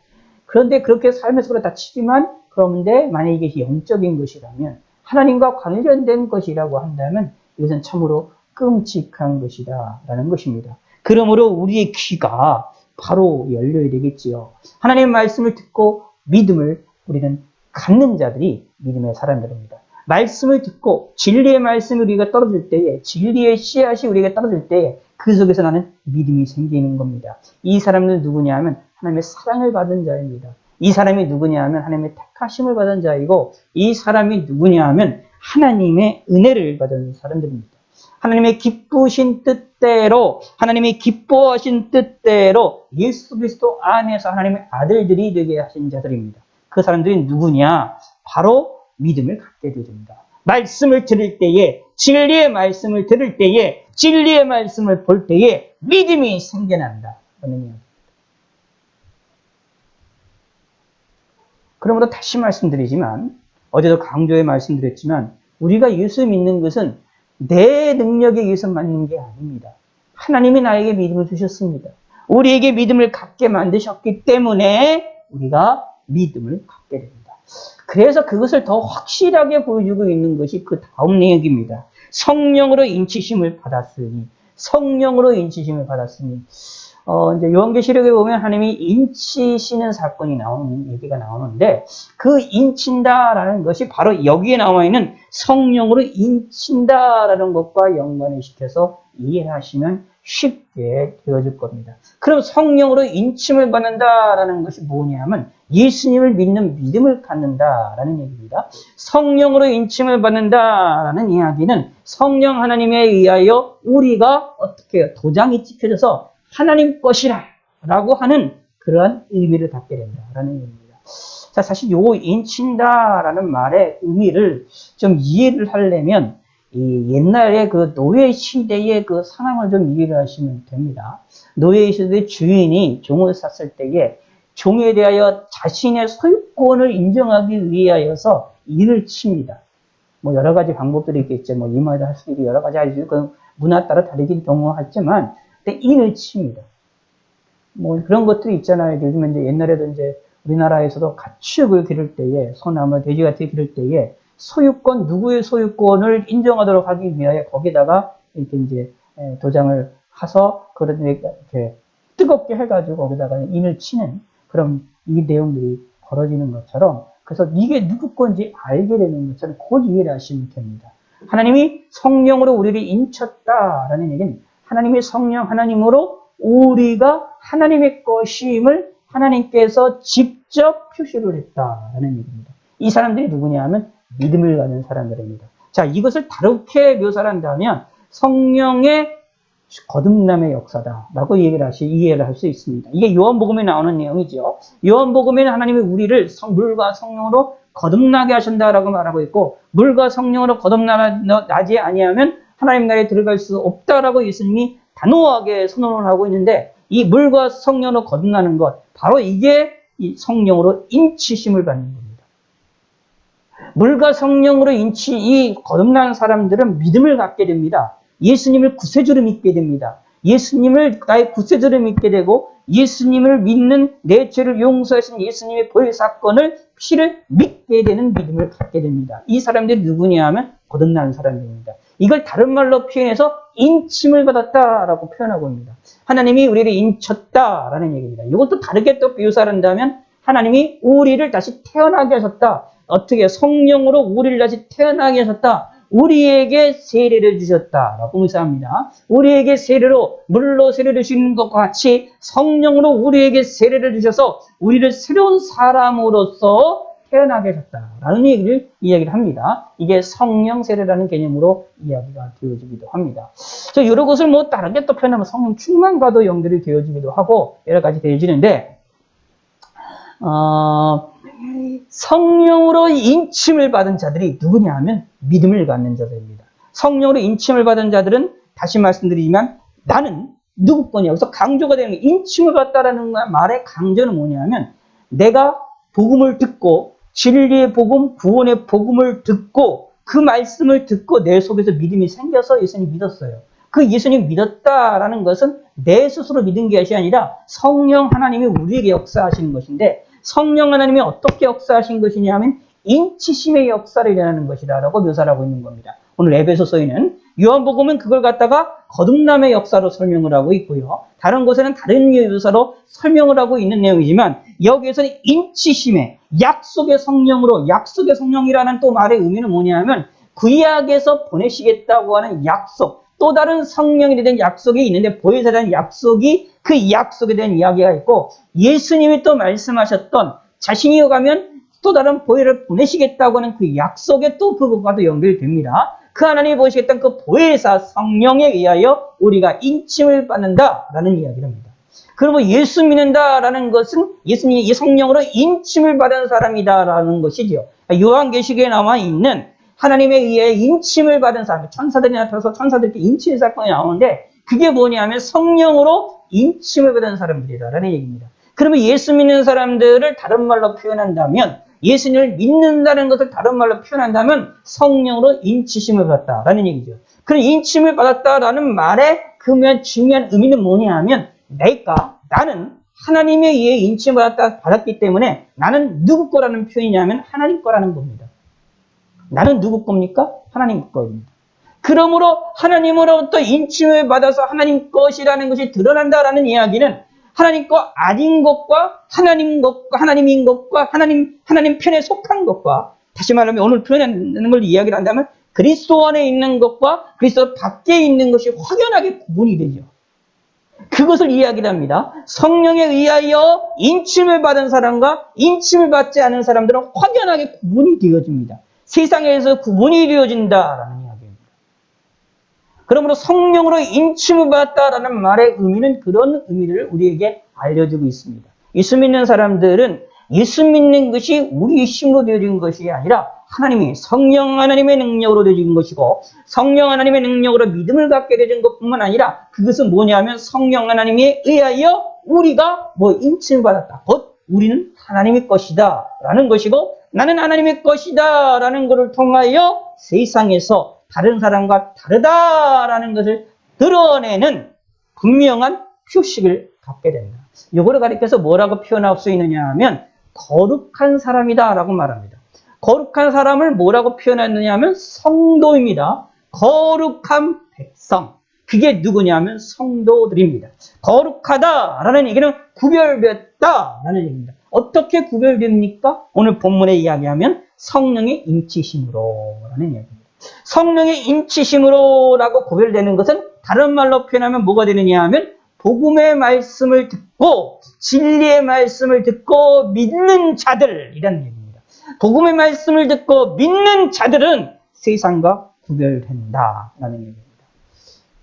그런데 그렇게 삶에서 그렇다 치지만 그런데 만약에 이게 영적인 것이라면 하나님과 관련된 것이라고 한다면 이것은 참으로 끔찍한 것이다 라는 것입니다. 그러므로 우리의 귀가 바로 열려야 되겠지요. 하나님의 말씀을 듣고 믿음을 우리는 갖는 자들이 믿음의 사람들입니다. 말씀을 듣고 진리의 말씀이 우리가 떨어질 때에 진리의 씨앗이 우리에게 떨어질 때에 그 속에서 나는 믿음이 생기는 겁니다. 이 사람은 누구냐 하면 하나님의 사랑을 받은 자입니다. 이 사람이 누구냐 하면 하나님의 택하심을 받은 자이고 이 사람이 누구냐 하면 하나님의 은혜를 받은 사람들입니다. 하나님의 기쁘신 뜻대로 하나님이 기뻐하신 뜻대로 예수 그리스도 안에서 하나님의 아들들이 되게 하신 자들입니다. 그 사람들이 누구냐? 바로 믿음을 갖게 됩니다. 말씀을 들을 때에 진리의 말씀을 들을 때에 진리의 말씀을 볼 때에 믿음이 생겨난다. 그러므로 다시 말씀드리지만 어제도 강조해 말씀드렸지만 우리가 예수 믿는 것은 내 능력에 의해서 믿는 게 아닙니다. 하나님이 나에게 믿음을 주셨습니다. 우리에게 믿음을 갖게 만드셨기 때문에 우리가 믿음을 갖게 됩니다. 그래서 그것을 더 확실하게 보여주고 있는 것이 그 다음 내용입니다. 성령으로 인치심을 받았으니 이제 요한계시록에 보면 하나님이 인치시는 사건이 얘기가 나오는데 그 인친다라는 것이 바로 여기에 나와 있는 성령으로 인친다라는 것과 연관을 시켜서 이해하시면 쉽게 되어질 겁니다. 그럼 성령으로 인침을 받는다라는 것이 뭐냐면 예수님을 믿는 믿음을 갖는다라는 얘기입니다. 성령으로 인침을 받는다라는 이야기는 성령 하나님에 의하여 우리가 어떻게 해요? 도장이 찍혀져서 하나님 것이라 라고 하는 그러한 의미를 갖게 된다라는 얘기입니다. 자, 사실 요 인친다라는 말의 의미를 좀 이해를 하려면 이 옛날에 그 노예 시대의 그 상황을 좀 이해를 하시면 됩니다. 노예 시대 주인이 종을 샀을 때에 종에 대하여 자신의 소유권을 인정하기 위하여서 인을 칩니다. 뭐 여러 가지 방법들이 있겠죠. 뭐 이마에도 할 수도 있고 여러 가지 아주 그 문화 따라 다르긴 경우하지만 근데 인을 칩니다. 뭐 그런 것들이 있잖아요. 요즘에 이제 옛날에도 이제 우리나라에서도 가축을 기를 때에 소나무, 돼지 같은 게 기를 때에 소유권, 누구의 소유권을 인정하도록 하기 위하여 거기다가 이렇게 이제 도장을 하서 그런 이렇게 뜨겁게 해가지고 거기다가 인을 치는 그런 이 내용들이 벌어지는 것처럼 그래서 이게 누구 건지 알게 되는 것처럼 곧 이해를 하시면 됩니다. 하나님이 성령으로 우리를 인쳤다라는 얘기는 하나님의 성령 하나님으로 우리가 하나님의 것임을 하나님께서 직접 표시를 했다라는 얘기입니다. 이 사람들이 누구냐 하면 믿음을 가진 사람들입니다. 자, 이것을 다르게 묘사를 한다면 성령의 거듭남의 역사다라고 이해를 할 수 있습니다. 이게 요한복음에 나오는 내용이죠. 요한복음에는 하나님이 우리를 물과 성령으로 거듭나게 하신다라고 말하고 있고 물과 성령으로 거듭나지 아니하면 하나님 나라에 들어갈 수 없다라고 예수님이 단호하게 선언을 하고 있는데 이 물과 성령으로 거듭나는 것 바로 이게 이 성령으로 인치심을 받는 겁니다. 물과 성령으로 이 거듭나는 사람들은 믿음을 갖게 됩니다. 예수님을 구세주로 믿게 됩니다. 예수님을 나의 구세주로 믿게 되고 예수님을 믿는 내 죄를 용서하신 예수님의 보혈 사건을 피를 믿게 되는 믿음을 갖게 됩니다. 이 사람들이 누구냐 하면 거듭나는 사람들입니다. 이걸 다른 말로 표현해서 인침을 받았다라고 표현하고 있습니다. 하나님이 우리를 인쳤다라는 얘기입니다. 이것도 다르게 또 묘사를 한다면 하나님이 우리를 다시 태어나게 하셨다. 어떻게 성령으로 우리를 다시 태어나게 하셨다. 우리에게 세례를 주셨다라고 묘사합니다. 우리에게 물로 세례를 주시는 것과 같이 성령으로 우리에게 세례를 주셔서 우리를 새로운 사람으로서 태어나게 하셨다라는 이야기를 합니다. 이게 성령 세례라는 개념으로 이야기가 되어지기도 합니다. 여러 것을 뭐 다르게 또 표현하면 성령 충만과도 연결이 되어지기도 하고 여러 가지 되어지는데 성령으로 인침을 받은 자들이 누구냐 하면 믿음을 갖는 자들입니다. 성령으로 인침을 받은 자들은 다시 말씀드리지만 나는 누구 거냐 여기서 강조가 되는 게 인침을 받다라는 말의 강조는 뭐냐 하면 내가 복음을 듣고 진리의 복음, 구원의 복음을 듣고 그 말씀을 듣고 내 속에서 믿음이 생겨서 예수님 믿었어요. 그 예수님 믿었다라는 것은 내 스스로 믿은 것이 아니라 성령 하나님이 우리에게 역사하시는 것인데 성령 하나님이 어떻게 역사하신 것이냐 하면 인치심의 역사를 일어나는 것이다라고 묘사를 하고 있는 겁니다. 오늘 에베소서에는 요한복음은 그걸 갖다가 거듭남의 역사로 설명을 하고 있고요. 다른 곳에는 다른 묘사로 설명을 하고 있는 내용이지만 여기에서는 인치심의 약속의 성령이라는 또 말의 의미는 뭐냐면 구약에서 보내시겠다고 하는 약속 또 다른 성령에 대한 약속이 있는데 보혜사에 대한 약속이 그 약속에 대한 이야기가 있고 예수님이 또 말씀하셨던 자신이 가면 또 다른 보혜를 보내시겠다고 하는 그 약속에 또 그것과도 연결됩니다. 그 하나님이 보시겠다는 그 보혜사 성령에 의하여 우리가 인침을 받는다라는 이야기를 합니다. 그러면 예수 믿는다라는 것은 예수님이 이 성령으로 인침을 받은 사람이다라는 것이지요. 요한계시록에 나와 있는 하나님에 의해 인침을 받은 사람, 천사들이 나타나서 천사들께 인침 사건이 나오는데 그게 뭐냐면 성령으로 인침을 받은 사람들이다라는 얘기입니다. 그러면 예수 믿는 사람들을 다른 말로 표현한다면 예수님을 믿는다는 것을 다른 말로 표현한다면 성령으로 인치심을 받았다라는 얘기죠. 그럼 인침을 받았다라는 말의 그 중요한 의미는 뭐냐 하면 나는 하나님에 의해 인침을 받았기 때문에 나는 누구 거라는 표현이냐면 하나님 거라는 겁니다. 나는 누구 겁니까? 하나님 거입니다. 그러므로 하나님으로부터 인침을 받아서 하나님 것이라는 것이 드러난다라는 이야기는 하나님 것 아닌 것과 하나님인 것과 하나님 편에 속한 것과 다시 말하면 오늘 표현하는 걸 이야기를 한다면 그리스도 안에 있는 것과 그리스도 밖에 있는 것이 확연하게 구분이 되죠. 그것을 이야기를 합니다. 성령에 의하여 인침을 받은 사람과 인침을 받지 않은 사람들은 확연하게 구분이 되어집니다. 세상에서 구분이 되어진다라는 이야기입니다. 그러므로 성령으로 인침을 받았다라는 말의 의미는 그런 의미를 우리에게 알려주고 있습니다. 예수 믿는 사람들은 예수 믿는 것이 우리의 힘으로 되어진 것이 아니라 성령 하나님의 능력으로 되어진 것이고 성령 하나님의 능력으로 믿음을 갖게 되는 것뿐만 아니라 그것은 뭐냐면 성령 하나님에 의하여 우리가 인침을 받았다. 곧 우리는 하나님의 것이다 라는 것이고 나는 하나님의 것이다 라는 것을 통하여 세상에서 다른 사람과 다르다라는 것을 드러내는 분명한 표식을 갖게 된다. 이거를 가리켜서 뭐라고 표현할 수 있느냐 하면 거룩한 사람이다 라고 말합니다. 거룩한 사람을 뭐라고 표현했느냐 하면 성도입니다. 거룩한 백성. 그게 누구냐면 성도들입니다. 거룩하다라는 얘기는 구별됐다라는 얘기입니다. 어떻게 구별됩니까? 오늘 본문에 이야기하면 성령의 인치심으로라는 얘기입니다. 성령의 인치심으로라고 구별되는 것은 다른 말로 표현하면 뭐가 되느냐 하면 복음의 말씀을 듣고 진리의 말씀을 듣고 믿는 자들이라는 얘기입니다. 복음의 말씀을 듣고 믿는 자들은 세상과 구별된다라는 얘기입니다.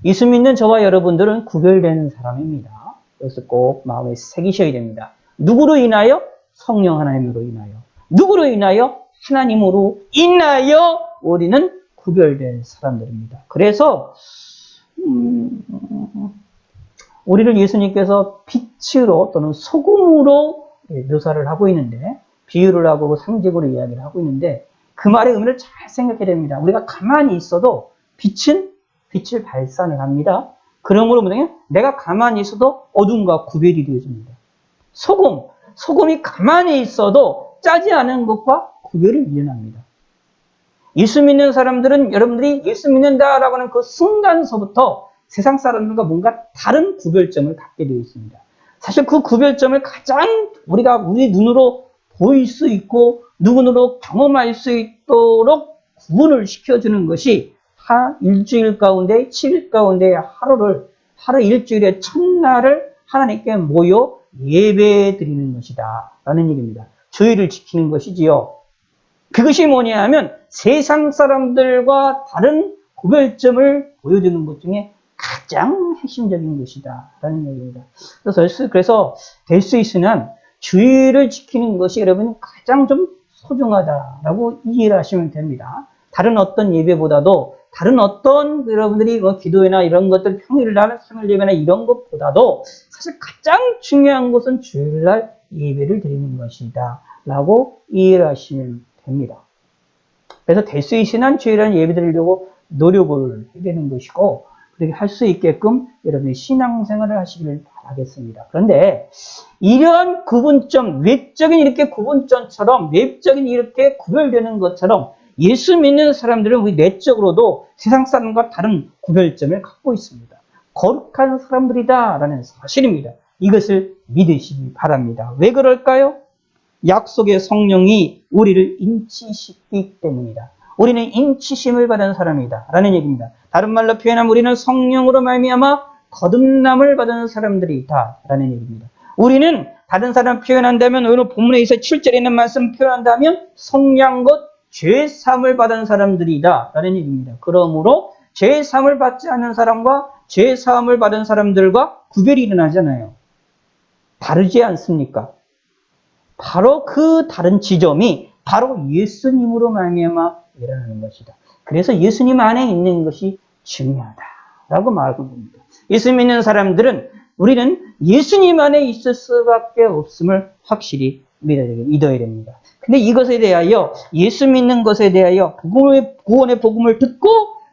예수 믿는 저와 여러분들은 구별되는 사람입니다. 그래서 꼭 마음에 새기셔야 됩니다. 누구로 인하여? 성령 하나님으로 인하여. 누구로 인하여? 하나님으로 인하여 우리는 구별된 사람들입니다. 그래서 우리를 예수님께서 빛으로 또는 소금으로 묘사를 하고 있는데 비유를 하고 상징으로 이야기를 하고 있는데 그 말의 의미를 잘 생각해야 됩니다. 우리가 가만히 있어도 빛은 빛을 발산을 합니다. 그러므로 뭐냐? 내가 가만히 있어도 어둠과 구별이 되어집니다. 소금이 가만히 있어도 짜지 않은 것과 구별이 일어납니다. 예수 믿는 사람들은 여러분들이 예수 믿는다라고 하는 그 순간서부터 세상 사람들과 뭔가 다른 구별점을 갖게 되어 있습니다. 사실 그 구별점을 가장 우리가 우리 눈으로 보일 수 있고 눈으로 경험할 수 있도록 구분을 시켜주는 것이 일주일 가운데 7일 가운데 하루 일주일의 첫날을 하나님께 모여 예배 드리는 것이다 라는 얘기입니다. 주의를 지키는 것이지요. 그것이 뭐냐 하면 세상 사람들과 다른 구별점을 보여주는 것 중에 가장 핵심적인 것이다 라는 얘기입니다. 그래서 될 수 있으면 주의를 지키는 것이 여러분 가장 좀 소중하다라고 이해를 하시면 됩니다. 다른 어떤 예배보다도 다른 어떤 여러분들이 기도회나 이런 것들 평일날 상을 예배나 이런 것보다도 사실 가장 중요한 것은 주일날 예배를 드리는 것이다 라고 이해를 하시면 됩니다. 그래서 될 수 있는 한 주일날 예배 드리려고 노력을 해야 되는 것이고 그렇게 할 수 있게끔 여러분이 신앙생활을 하시기를 바라겠습니다. 그런데 이러한 구분점, 외적인 이렇게 구분점처럼 외적인 이렇게 구별되는 것처럼 예수 믿는 사람들은 우리 내적으로도 세상 사람과 다른 구별점을 갖고 있습니다. 거룩한 사람들이다라는 사실입니다. 이것을 믿으시기 바랍니다. 왜 그럴까요? 약속의 성령이 우리를 인치시키기 때문이다. 우리는 인치심을 받은 사람이다 라는 얘기입니다. 다른 말로 표현하면 우리는 성령으로 말미암아 거듭남을 받은 사람들이다 라는 얘기입니다. 우리는 다른 사람 표현한다면 오늘 본문에서 7절에 있는 말씀 표현한다면 성량껏 죄사함을 받은 사람들이다 라는 얘기입니다. 그러므로 죄사함을 받지 않는 사람과 죄사함을 받은 사람들과 구별이 일어나잖아요. 다르지 않습니까? 바로 그 다른 지점이 바로 예수님으로 말미암아 일어나는 것이다. 그래서 예수님 안에 있는 것이 중요하다라고 말하고 있습니다. 예수 믿는 사람들은 우리는 예수님 안에 있을 수밖에 없음을 확실히 믿어야 됩니다. 근데 이것에 대하여 예수 믿는 것에 대하여 구원의 복음을 듣고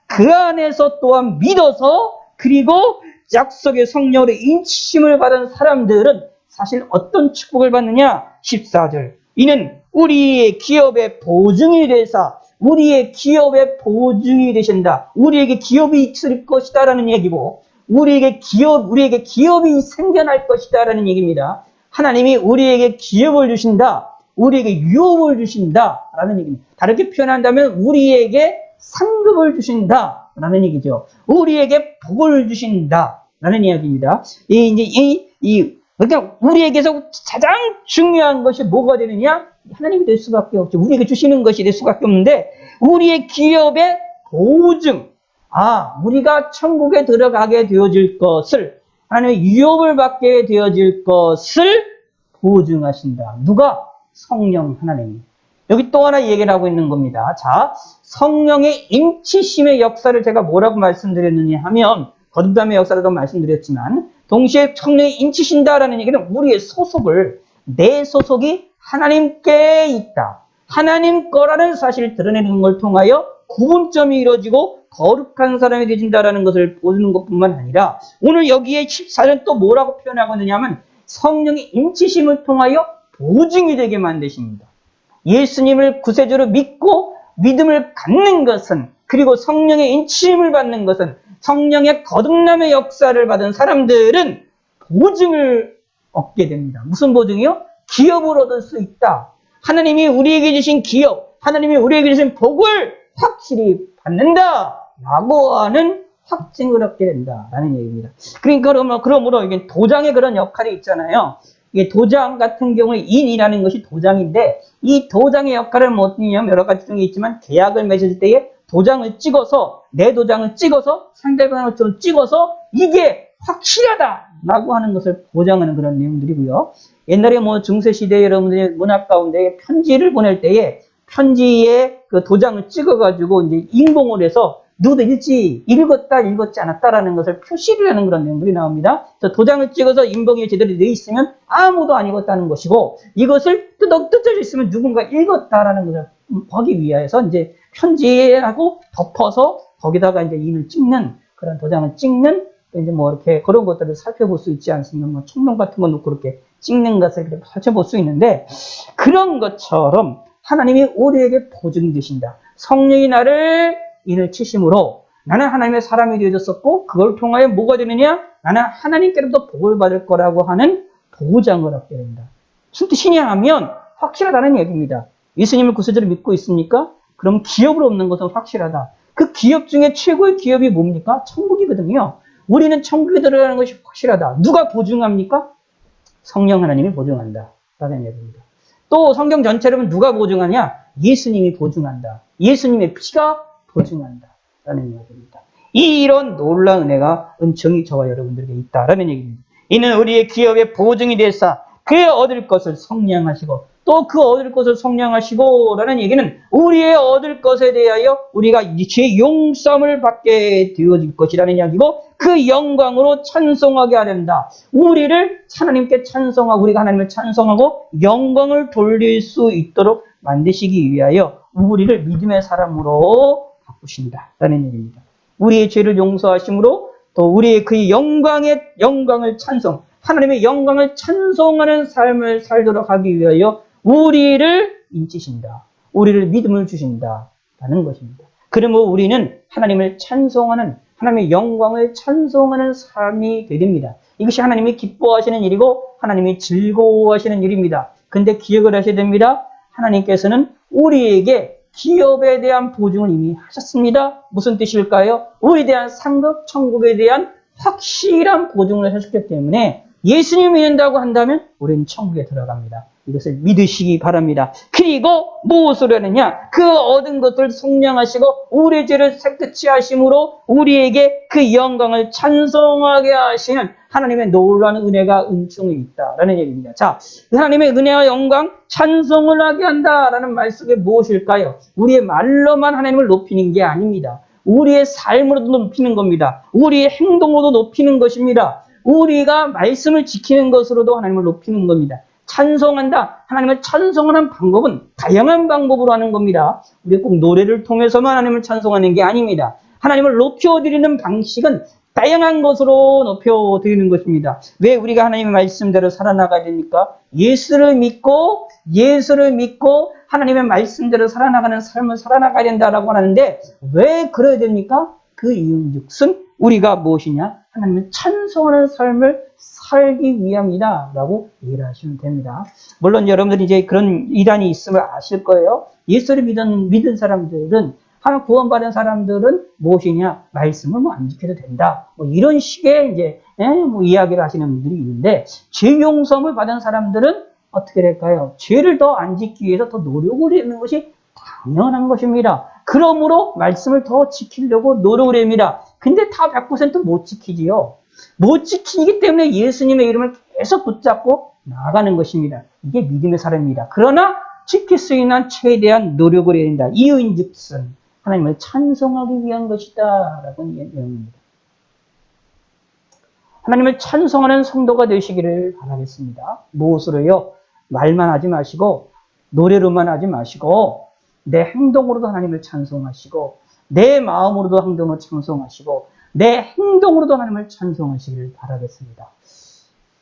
그 안에서 또한 믿어서 그리고 약속의 성령으로 인치심을 받은 사람들은 사실 어떤 축복을 받느냐? 14절. 이는 우리의 기업의 보증이 되사 우리의 기업의 보증이 되신다. 우리에게 기업이 있을 것이다라는 얘기고 우리에게 기업이 생겨날 것이다라는 얘기입니다. 하나님이 우리에게 기업을 주신다. 우리에게 유업을 주신다라는 얘기입니다. 다르게 표현한다면 우리에게 상급을 주신다라는 얘기죠. 우리에게 복을 주신다라는 이야기입니다. 그러니까 우리에게서 가장 중요한 것이 뭐가 되느냐? 하나님이 될 수밖에 없죠. 우리에게 주시는 것이 될 수밖에 없는데 우리의 기업의 보증, 우리가 천국에 들어가게 되어질 것을 하나님의 유업을 받게 되어질 것을 보증하신다. 누가? 성령 하나님이. 여기 또 하나 얘기를 하고 있는 겁니다. 자, 성령의 임치심의 역사를 제가 뭐라고 말씀드렸느냐 하면 거듭남의 역사라고 말씀드렸지만 동시에 성령이 임치신다라는 얘기는 우리의 소속을 내 소속이 하나님께 있다. 하나님 거라는 사실을 드러내는 걸 통하여 구분점이 이루어지고 거룩한 사람이 되진다라는 것을 보는 것뿐만 아니라 오늘 여기에 14절 또 뭐라고 표현하고 있느냐면 성령의 임치심을 통하여 보증이 되게 만드십니다. 예수님을 구세주로 믿고 믿음을 갖는 것은 그리고 성령의 인치심을 받는 것은 성령의 거듭남의 역사를 받은 사람들은 보증을 얻게 됩니다. 무슨 보증이요? 기업을 얻을 수 있다. 하나님이 우리에게 주신 기업, 하나님이 우리에게 주신 복을 확실히 받는다라고 하는 확증을 얻게 된다라는 얘기입니다. 그러므로 이게 도장의 그런 역할이 있잖아요. 이게 도장 같은 경우에 인이라는 것이 도장인데 이 도장의 역할은 뭐냐면 여러 가지 중에 있지만 계약을 맺을 때에 도장을 찍어서 내 도장을 찍어서 상대방을 좀 찍어서 이게 확실하다라고 하는 것을 보장하는 그런 내용들이고요. 옛날에 중세시대에 여러분들이 문학 가운데 편지를 보낼 때에 편지에 그 도장을 찍어가지고 이제 인봉을 해서 누구도 읽었다, 읽었지 않았다라는 것을 표시를 하는 그런 내용들이 나옵니다. 그래서 도장을 찍어서 인봉에 제대로 되어 있으면 아무도 안 읽었다는 것이고 이것을 뜯어져 있으면 누군가 읽었다라는 것을 보기 위해서 이제 편지하고 덮어서 거기다가 이제 인을 찍는 그런 도장을 찍는 이제 이렇게 그런 것들을 살펴볼 수 있지 않습니까? 총명 같은 거 놓고 이렇게 찍는 것을 이렇게 살펴볼 수 있는데 그런 것처럼 하나님이 우리에게 보증이 되신다. 성령이 나를 인을 치심으로 나는 하나님의 사람이 되어졌었고 그걸 통하여 뭐가 되느냐? 나는 하나님께로부터 복을 받을 거라고 하는 보장을 얻게 된다. 무슨 뜻이냐 하면 확실하다는 얘기입니다. 예수님을 구세주로 믿고 있습니까? 그럼 기업을 얻는 것은 확실하다. 그 기업 중에 최고의 기업이 뭡니까? 천국이거든요. 우리는 천국에 들어가는 것이 확실하다. 누가 보증합니까? 성령 하나님이 보증한다. 라는 얘기입니다. 또 성경 전체를 누가 보증하냐? 예수님이 보증한다. 예수님의 피가 보증한다. 라는 얘기입니다. 이런 놀라운 은혜가 은총이 저와 여러분들에게 있다라는 얘기입니다. 이는 우리의 기업의 보증이 되사 그의 얻을 것을 성량하시고 또 그 얻을 것을 성량하시고 라는 얘기는 우리의 얻을 것에 대하여 우리가 죄 용서함을 받게 되어질 것이라는 이야기고 그 영광으로 찬송하게 하련다. 우리를 하나님께 찬송하고 우리가 하나님을 찬송하고 영광을 돌릴 수 있도록 만드시기 위하여 우리를 믿음의 사람으로 바꾸신다라는 얘기입니다. 우리의 죄를 용서하심으로 또 우리의 그 영광을 찬송, 하나님의 영광을 찬송하는 삶을 살도록 하기 위하여 우리를 인치신다. 우리를 믿음을 주신다라는 것입니다. 그러므로 우리는 하나님을 찬송하는, 하나님의 영광을 찬송하는 삶이 되야 됩니다. 이것이 하나님이 기뻐하시는 일이고 하나님이 즐거워하시는 일입니다. 근데 기억을 하셔야 됩니다. 하나님께서는 우리에게 기업에 대한 보증을 이미 하셨습니다. 무슨 뜻일까요? 우리에 대한 상급, 천국에 대한 확실한 보증을 하셨기 때문에 예수님 믿는다고 한다면 우리는 천국에 들어갑니다. 이것을 믿으시기 바랍니다. 그리고 무엇으로 하느냐? 그 얻은 것을 속량하시고 우리의 죄를 깨끗이 하심으로 우리에게 그 영광을 찬송하게 하시는 하나님의 놀라운 은혜가 은총이 있다라는 얘기입니다. 자, 하나님의 은혜와 영광 찬송을 하게 한다라는 말씀이 무엇일까요? 우리의 말로만 하나님을 높이는 게 아닙니다. 우리의 삶으로도 높이는 겁니다. 우리의 행동으로도 높이는 것입니다. 우리가 말씀을 지키는 것으로도 하나님을 높이는 겁니다. 찬송한다. 하나님을 찬송하는 방법은 다양한 방법으로 하는 겁니다. 우리 꼭 노래를 통해서만 하나님을 찬송하는 게 아닙니다. 하나님을 높여드리는 방식은 다양한 것으로 높여드리는 것입니다. 왜 우리가 하나님의 말씀대로 살아나가야 됩니까? 예수를 믿고 하나님의 말씀대로 살아나가는 삶을 살아나가야 된다라고 하는데 왜 그래야 됩니까? 그 이유즉슨 우리가 무엇이냐? 하나님을 찬송하는 삶을 살기 위함이다 라고 이해를 하시면 됩니다. 물론 여러분들이 이제 그런 이단이 있음을 아실 거예요. 예수를 믿은 사람들은, 하나 구원받은 사람들은 무엇이냐? 말씀을 안 지켜도 된다. 이런 식의 이제 이야기를 하시는 분들이 있는데, 죄 용서를 받은 사람들은 어떻게 될까요? 죄를 더 안 짓기 위해서 더 노력을 하는 것이 당연한 것입니다. 그러므로 말씀을 더 지키려고 노력을 합니다. 근데 다 100% 못 지키지요. 못 지키기 때문에 예수님의 이름을 계속 붙잡고 나아가는 것입니다. 이게 믿음의 사람입니다. 그러나 지킬 수 있는 최대한 노력을 해야 된다. 이유인즉슨 하나님을 찬송하기 위한 것이다 라고 내용입니다. 하나님을 찬송하는 성도가 되시기를 바라겠습니다. 무엇으로요? 말만 하지 마시고 노래로만 하지 마시고 내 행동으로도 하나님을 찬송하시고 내 마음으로도 하나님을 찬송하시고 내 행동으로도 하나님을 찬송하시기를 바라겠습니다.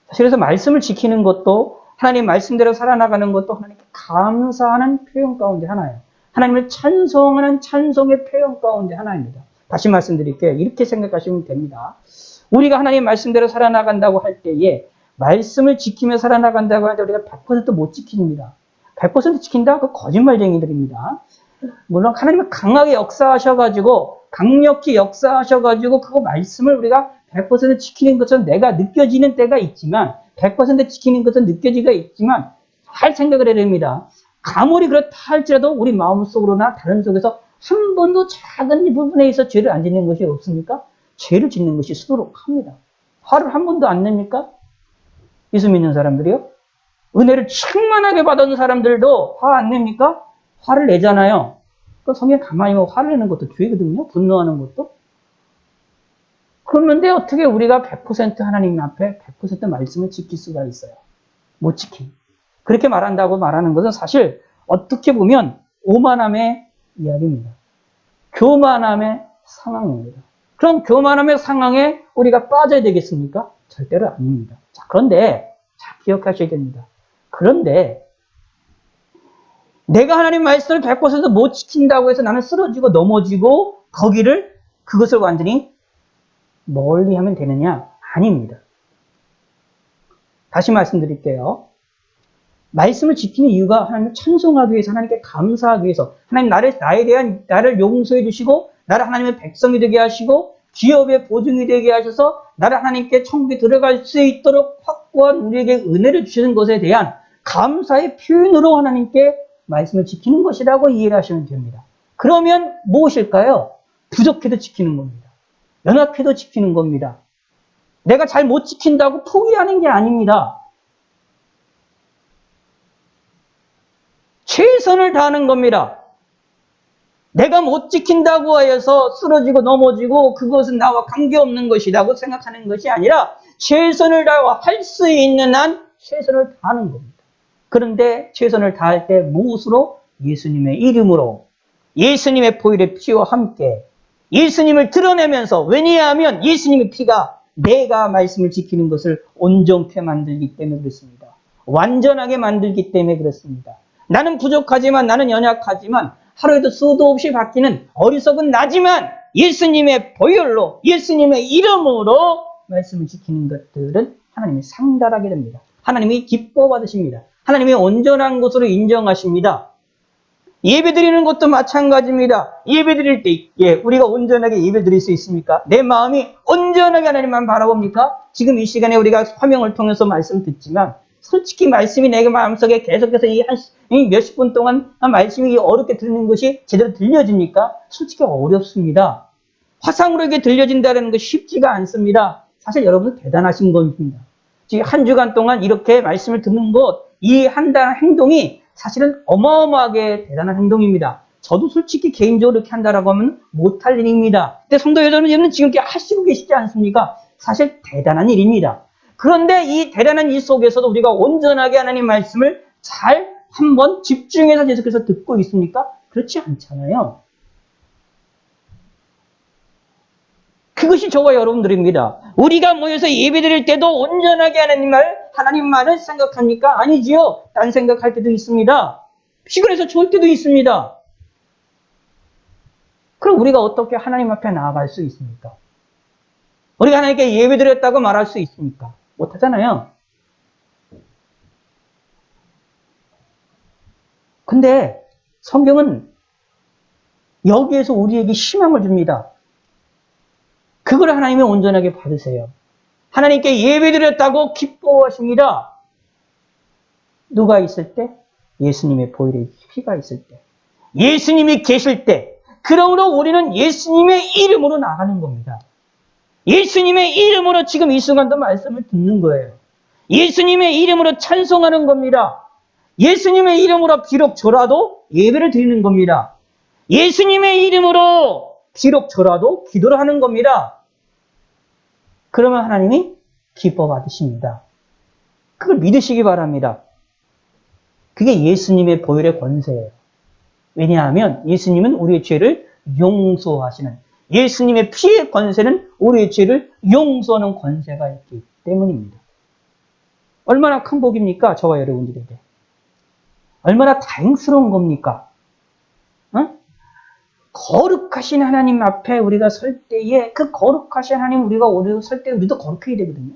사실 그래서 말씀을 지키는 것도 하나님 말씀대로 살아나가는 것도 하나님께 감사하는 표현 가운데 하나예요. 하나님을 찬송하는 찬송의 표현 가운데 하나입니다. 다시 말씀드릴게요. 이렇게 생각하시면 됩니다. 우리가 하나님 말씀대로 살아나간다고 할 때에 말씀을 지키며 살아나간다고 할 때 우리가 100%못 지킵니다. 100% 지킨다? 그 거짓말쟁이들입니다. 물론 하나님은 강하게 역사하셔가지고 강력히 역사하셔가지고 그 말씀을 우리가 100% 지키는 것처럼 내가 느껴지는 때가 있지만 100% 지키는 것은 느껴지가 있지만 잘 생각을 해야 됩니다. 아무리 그렇다 할지라도 우리 마음속으로나 다른 속에서 한 번도 작은 부분에 있어 죄를 안 짓는 것이 없습니까? 죄를 짓는 것이 수두룩합니다. 화를 한 번도 안 냅니까? 예수 믿는 사람들이요? 은혜를 충만하게 받은 사람들도 화 안 냅니까? 화를 내잖아요. 그 성경 가만히 보면 화를 내는 것도 죄거든요. 분노하는 것도. 그런데 어떻게 우리가 100% 하나님 앞에 100% 말씀을 지킬 수가 있어요? 못 지키. 그렇게 말한다고 말하는 것은 사실 어떻게 보면 오만함의 이야기입니다. 교만함의 상황입니다. 그럼 교만함의 상황에 우리가 빠져야 되겠습니까? 절대로 아닙니다. 자, 그런데 기억하셔야 됩니다. 그런데 내가 하나님 말씀을 100%못 지킨다고 해서 나는 쓰러지고 넘어지고 그것을 완전히 멀리 하면 되느냐? 아닙니다. 다시 말씀드릴게요. 말씀을 지키는 이유가 하나님을 찬송하기 위해서, 하나님께 감사하기 위해서, 하나님 나를 용서해 주시고, 나를 하나님의 백성이 되게 하시고, 기업의 보증이 되게 하셔서, 나를 하나님께 천국에 들어갈 수 있도록 확고한 우리에게 은혜를 주시는 것에 대한 감사의 표현으로 하나님께 말씀을 지키는 것이라고 이해를 하시면 됩니다. 그러면 무엇일까요? 부족해도 지키는 겁니다. 연약해도 지키는 겁니다. 내가 잘 못 지킨다고 포기하는 게 아닙니다. 최선을 다하는 겁니다. 내가 못 지킨다고 해서 쓰러지고 넘어지고 그것은 나와 관계없는 것이라고 생각하는 것이 아니라 최선을 다하고 할 수 있는 한 최선을 다하는 겁니다. 그런데 최선을 다할 때 무엇으로? 예수님의 이름으로, 예수님의 보혈의 피와 함께 예수님을 드러내면서, 왜냐하면 예수님의 피가 내가 말씀을 지키는 것을 온전케 만들기 때문에 그렇습니다. 완전하게 만들기 때문에 그렇습니다. 나는 부족하지만, 나는 연약하지만, 하루에도 수도 없이 바뀌는 어리석은 나지만 예수님의 보혈로, 예수님의 이름으로 말씀을 지키는 것들은 하나님이 상달하게 됩니다. 하나님이 기뻐 받으십니다. 하나님이 온전한 것으로 인정하십니다. 예배 드리는 것도 마찬가지입니다. 예배 드릴 때, 우리가 온전하게 예배 드릴 수 있습니까? 내 마음이 온전하게 하나님만 바라봅니까? 지금 이 시간에 우리가 화명을 통해서 말씀 듣지만, 솔직히 말씀이 내 마음속에 계속해서 이 몇십 분 동안 말씀이 어렵게 들리는 것이 제대로 들려집니까? 솔직히 어렵습니다. 화상으로 이렇게 들려진다는 것이 쉽지가 않습니다. 사실 여러분 대단하신 겁니다. 지금 한 주간 동안 이렇게 말씀을 듣는 것, 이 한다는 행동이 사실은 어마어마하게 대단한 행동입니다. 저도 솔직히 개인적으로 이렇게 한다라고 하면 못할 일입니다. 근데 성도 여러분은 지금 이렇게 하시고 계시지 않습니까? 사실 대단한 일입니다. 그런데 이 대단한 일 속에서도 우리가 온전하게 하나님 말씀을 잘 한번 집중해서 계속해서 듣고 있습니까? 그렇지 않잖아요. 그것이 저와 여러분들입니다. 우리가 모여서 예배드릴 때도 온전하게 하나님만을 생각합니까? 아니지요. 딴 생각할 때도 있습니다. 피곤해서 좋을 때도 있습니다. 그럼 우리가 어떻게 하나님 앞에 나아갈 수 있습니까? 우리가 하나님께 예배드렸다고 말할 수 있습니까? 못하잖아요. 근데 성경은 여기에서 우리에게 희망을 줍니다. 그걸 하나님이 온전하게 받으세요. 하나님께 예배드렸다고 기뻐하십니다. 누가 있을 때? 예수님의 보혈의 피가 있을 때. 예수님이 계실 때. 그러므로 우리는 예수님의 이름으로 나가는 겁니다. 예수님의 이름으로 지금 이 순간도 말씀을 듣는 거예요. 예수님의 이름으로 찬송하는 겁니다. 예수님의 이름으로 비록 저라도 예배를 드리는 겁니다. 예수님의 이름으로 비록 저라도 기도를 하는 겁니다. 그러면 하나님이 기뻐 받으십니다. 그걸 믿으시기 바랍니다. 그게 예수님의 보혈의 권세예요. 왜냐하면 예수님은 우리의 죄를 용서하시는, 예수님의 피의 권세는 우리의 죄를 용서하는 권세가 있기 때문입니다. 얼마나 큰 복입니까? 저와 여러분들에게. 얼마나 다행스러운 겁니까? 거룩하신 하나님 앞에 우리가 설 때에, 그 거룩하신 하나님 우리가 설 때 우리도 거룩해야 되거든요.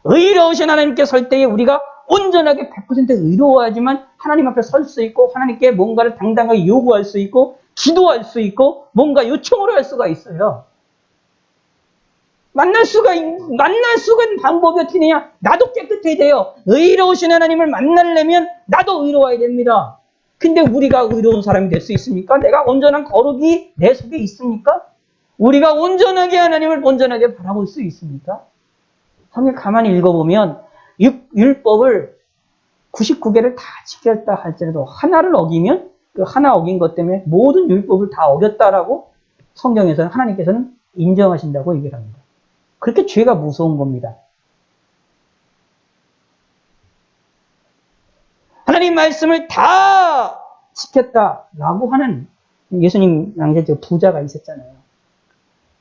의로우신 하나님께 설 때에 우리가 온전하게 100% 의로워야지만 하나님 앞에 설 수 있고, 하나님께 뭔가를 당당하게 요구할 수 있고, 기도할 수 있고, 뭔가 요청을 할 수가 있어요. 만날 수가 있는 방법이 어떻게 되냐? 나도 깨끗해야 돼요. 의로우신 하나님을 만나려면 나도 의로워야 됩니다. 근데 우리가 의로운 사람이 될 수 있습니까? 내가 온전한 거룩이 내 속에 있습니까? 우리가 온전하게 하나님을 온전하게 바라볼 수 있습니까? 성경 가만히 읽어보면 율법을 99개를 다 지켰다 할지라도 하나를 어기면 그 하나 어긴 것 때문에 모든 율법을 다 어겼다라고 성경에서는, 하나님께서는 인정하신다고 얘기를 합니다. 그렇게 죄가 무서운 겁니다. 하나님 말씀을 다 지켰다라고 하는, 예수님 당시에 부자가 있었잖아요.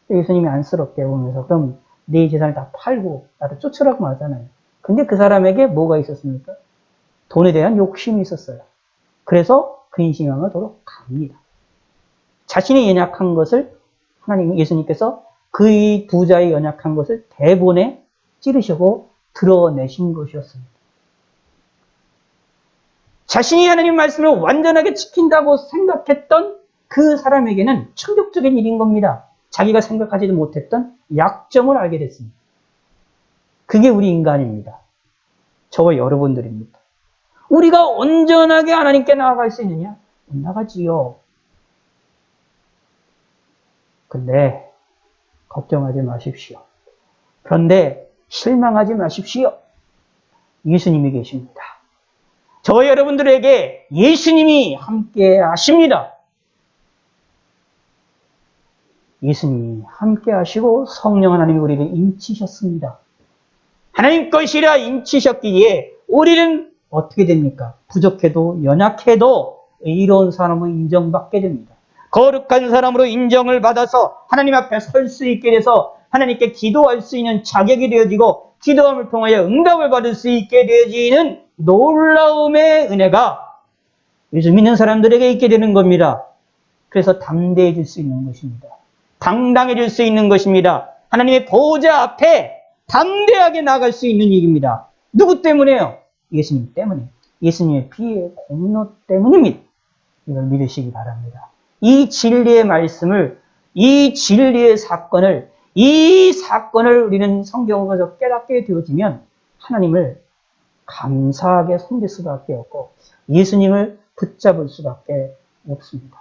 예수님이 안쓰럽게 보면서 그럼 네 재산을 다 팔고 나를 쫓으라고 하잖아요. 근데 그 사람에게 뭐가 있었습니까? 돈에 대한 욕심이 있었어요. 그래서 근심함을 도로 갑니다. 자신이 연약한 것을 예수님께서 그 부자의 연약한 것을 대본에 찌르시고 드러내신 것이었습니다. 자신이 하나님 말씀을 완전하게 지킨다고 생각했던 그 사람에게는 충격적인 일인 겁니다. 자기가 생각하지도 못했던 약점을 알게 됐습니다. 그게 우리 인간입니다. 저와 여러분들입니다. 우리가 온전하게 하나님께 나아갈 수 있느냐? 못 나가지요. 근데 걱정하지 마십시오. 그런데 실망하지 마십시오. 예수님이 계십니다. 저 여러분들에게 예수님이 함께 하십니다. 예수님이 함께 하시고 성령 하나님이 우리를 인치셨습니다. 하나님 것이라 인치셨기에 우리는 어떻게 됩니까? 부족해도 연약해도 의로운 사람으로 인정받게 됩니다. 거룩한 사람으로 인정을 받아서 하나님 앞에 설 수 있게 돼서 하나님께 기도할 수 있는 자격이 되어지고, 기도함을 통하여 응답을 받을 수 있게 되어지는 놀라움의 은혜가 예수 믿는 사람들에게 있게 되는 겁니다. 그래서 담대해질 수 있는 것입니다. 당당해질 수 있는 것입니다. 하나님의 보호자 앞에 담대하게 나갈 수 있는 일입니다. 누구 때문에요? 예수님 때문에. 예수님의 피의 공로 때문입니다. 이걸 믿으시기 바랍니다. 이 진리의 말씀을, 이 진리의 사건을, 이 사건을 우리는 성경에서 깨닫게 되어지면 하나님을 감사하게 섬길 수밖에 없고 예수님을 붙잡을 수밖에 없습니다.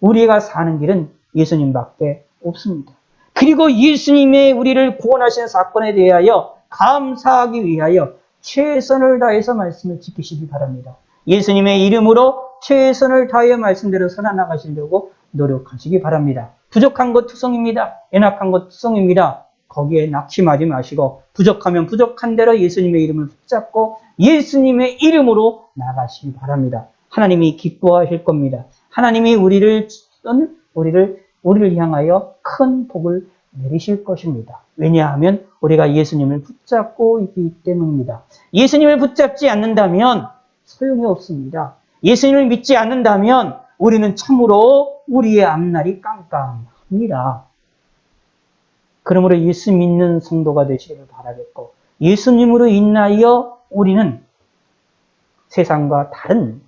우리가 사는 길은 예수님밖에 없습니다. 그리고 예수님의 우리를 구원하신 사건에 대하여 감사하기 위하여 최선을 다해서 말씀을 지키시기 바랍니다. 예수님의 이름으로 최선을 다하여 말씀대로 살아나가시려고 노력하시기 바랍니다. 부족한 것 투성입니다. 연약한 것 투성입니다. 거기에 낙심하지 마시고 부족하면 부족한 대로 예수님의 이름을 붙잡고 예수님의 이름으로 나가시기 바랍니다. 하나님이 기뻐하실 겁니다. 하나님이 우리를 향하여 큰 복을 내리실 것입니다. 왜냐하면 우리가 예수님을 붙잡고 있기 때문입니다. 예수님을 붙잡지 않는다면 소용이 없습니다. 예수님을 믿지 않는다면 우리는 참으로 우리의 앞날이 깜깜합니다. 그러므로 예수 믿는 성도가 되시기를 바라겠고 예수님으로 인하여 우리는 세상과 다른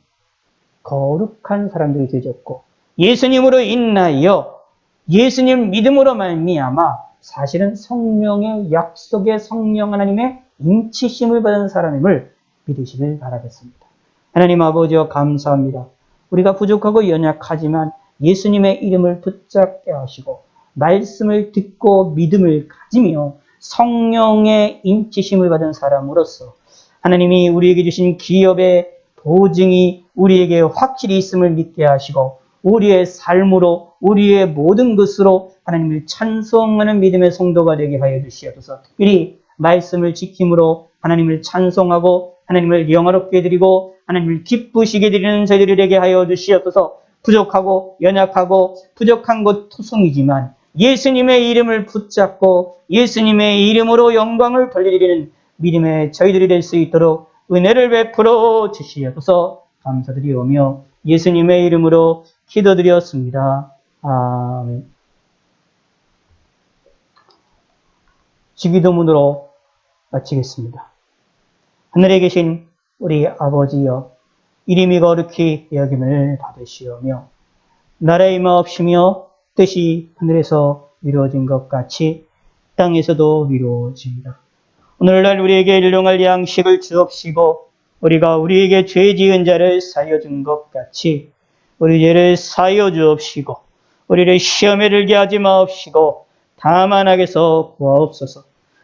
거룩한 사람들이 되셨고 예수님으로 인하여 예수님 믿음으로 말미암아 사실은 성령의 약속의 성령 하나님의 인치심을 받은 사람임을 믿으시길 바라겠습니다. 하나님 아버지여 감사합니다. 우리가 부족하고 연약하지만 예수님의 이름을 붙잡게 하시고 말씀을 듣고 믿음을 가지며 성령의 인치심을 받은 사람으로서 하나님이 우리에게 주신 기업의 보증이 우리에게 확실히 있음을 믿게 하시고 우리의 삶으로 우리의 모든 것으로 하나님을 찬송하는 믿음의 성도가 되게 하여 주시옵소서. 특별히 말씀을 지킴으로 하나님을 찬송하고 하나님을 영화롭게 드리고 하나님을 기쁘시게 드리는 저희들이 되게 하여 주시옵소서. 부족하고 연약하고 부족한 것 투성이지만 예수님의 이름을 붙잡고 예수님의 이름으로 영광을 돌리는 믿음의 저희들이 될 수 있도록 은혜를 베풀어 주시옵소서. 감사드리오며 예수님의 이름으로 기도드렸습니다. 아멘. 주기도문으로 마치겠습니다. 하늘에 계신 우리 아버지여, 이름이 거룩히 여김을 받으시오며 나라의 임하옵시며 뜻이 하늘에서 이루어진 것 같이 땅에서도 이루어지이다. 오늘날 우리에게 일용할 양식을 주옵시고 우리가 우리에게 죄 지은 자를 사하여 준 것 같이 우리 죄를 사하여 주옵시고 우리를 시험에 들게 하지 마옵시고 다만 악에서 구하옵소서.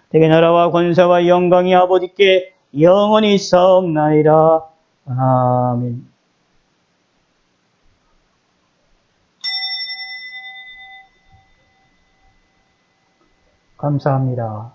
대개 나라와 권세와 영광이 아버지께 영원히 있사옵나이다. 아멘. 감사합니다.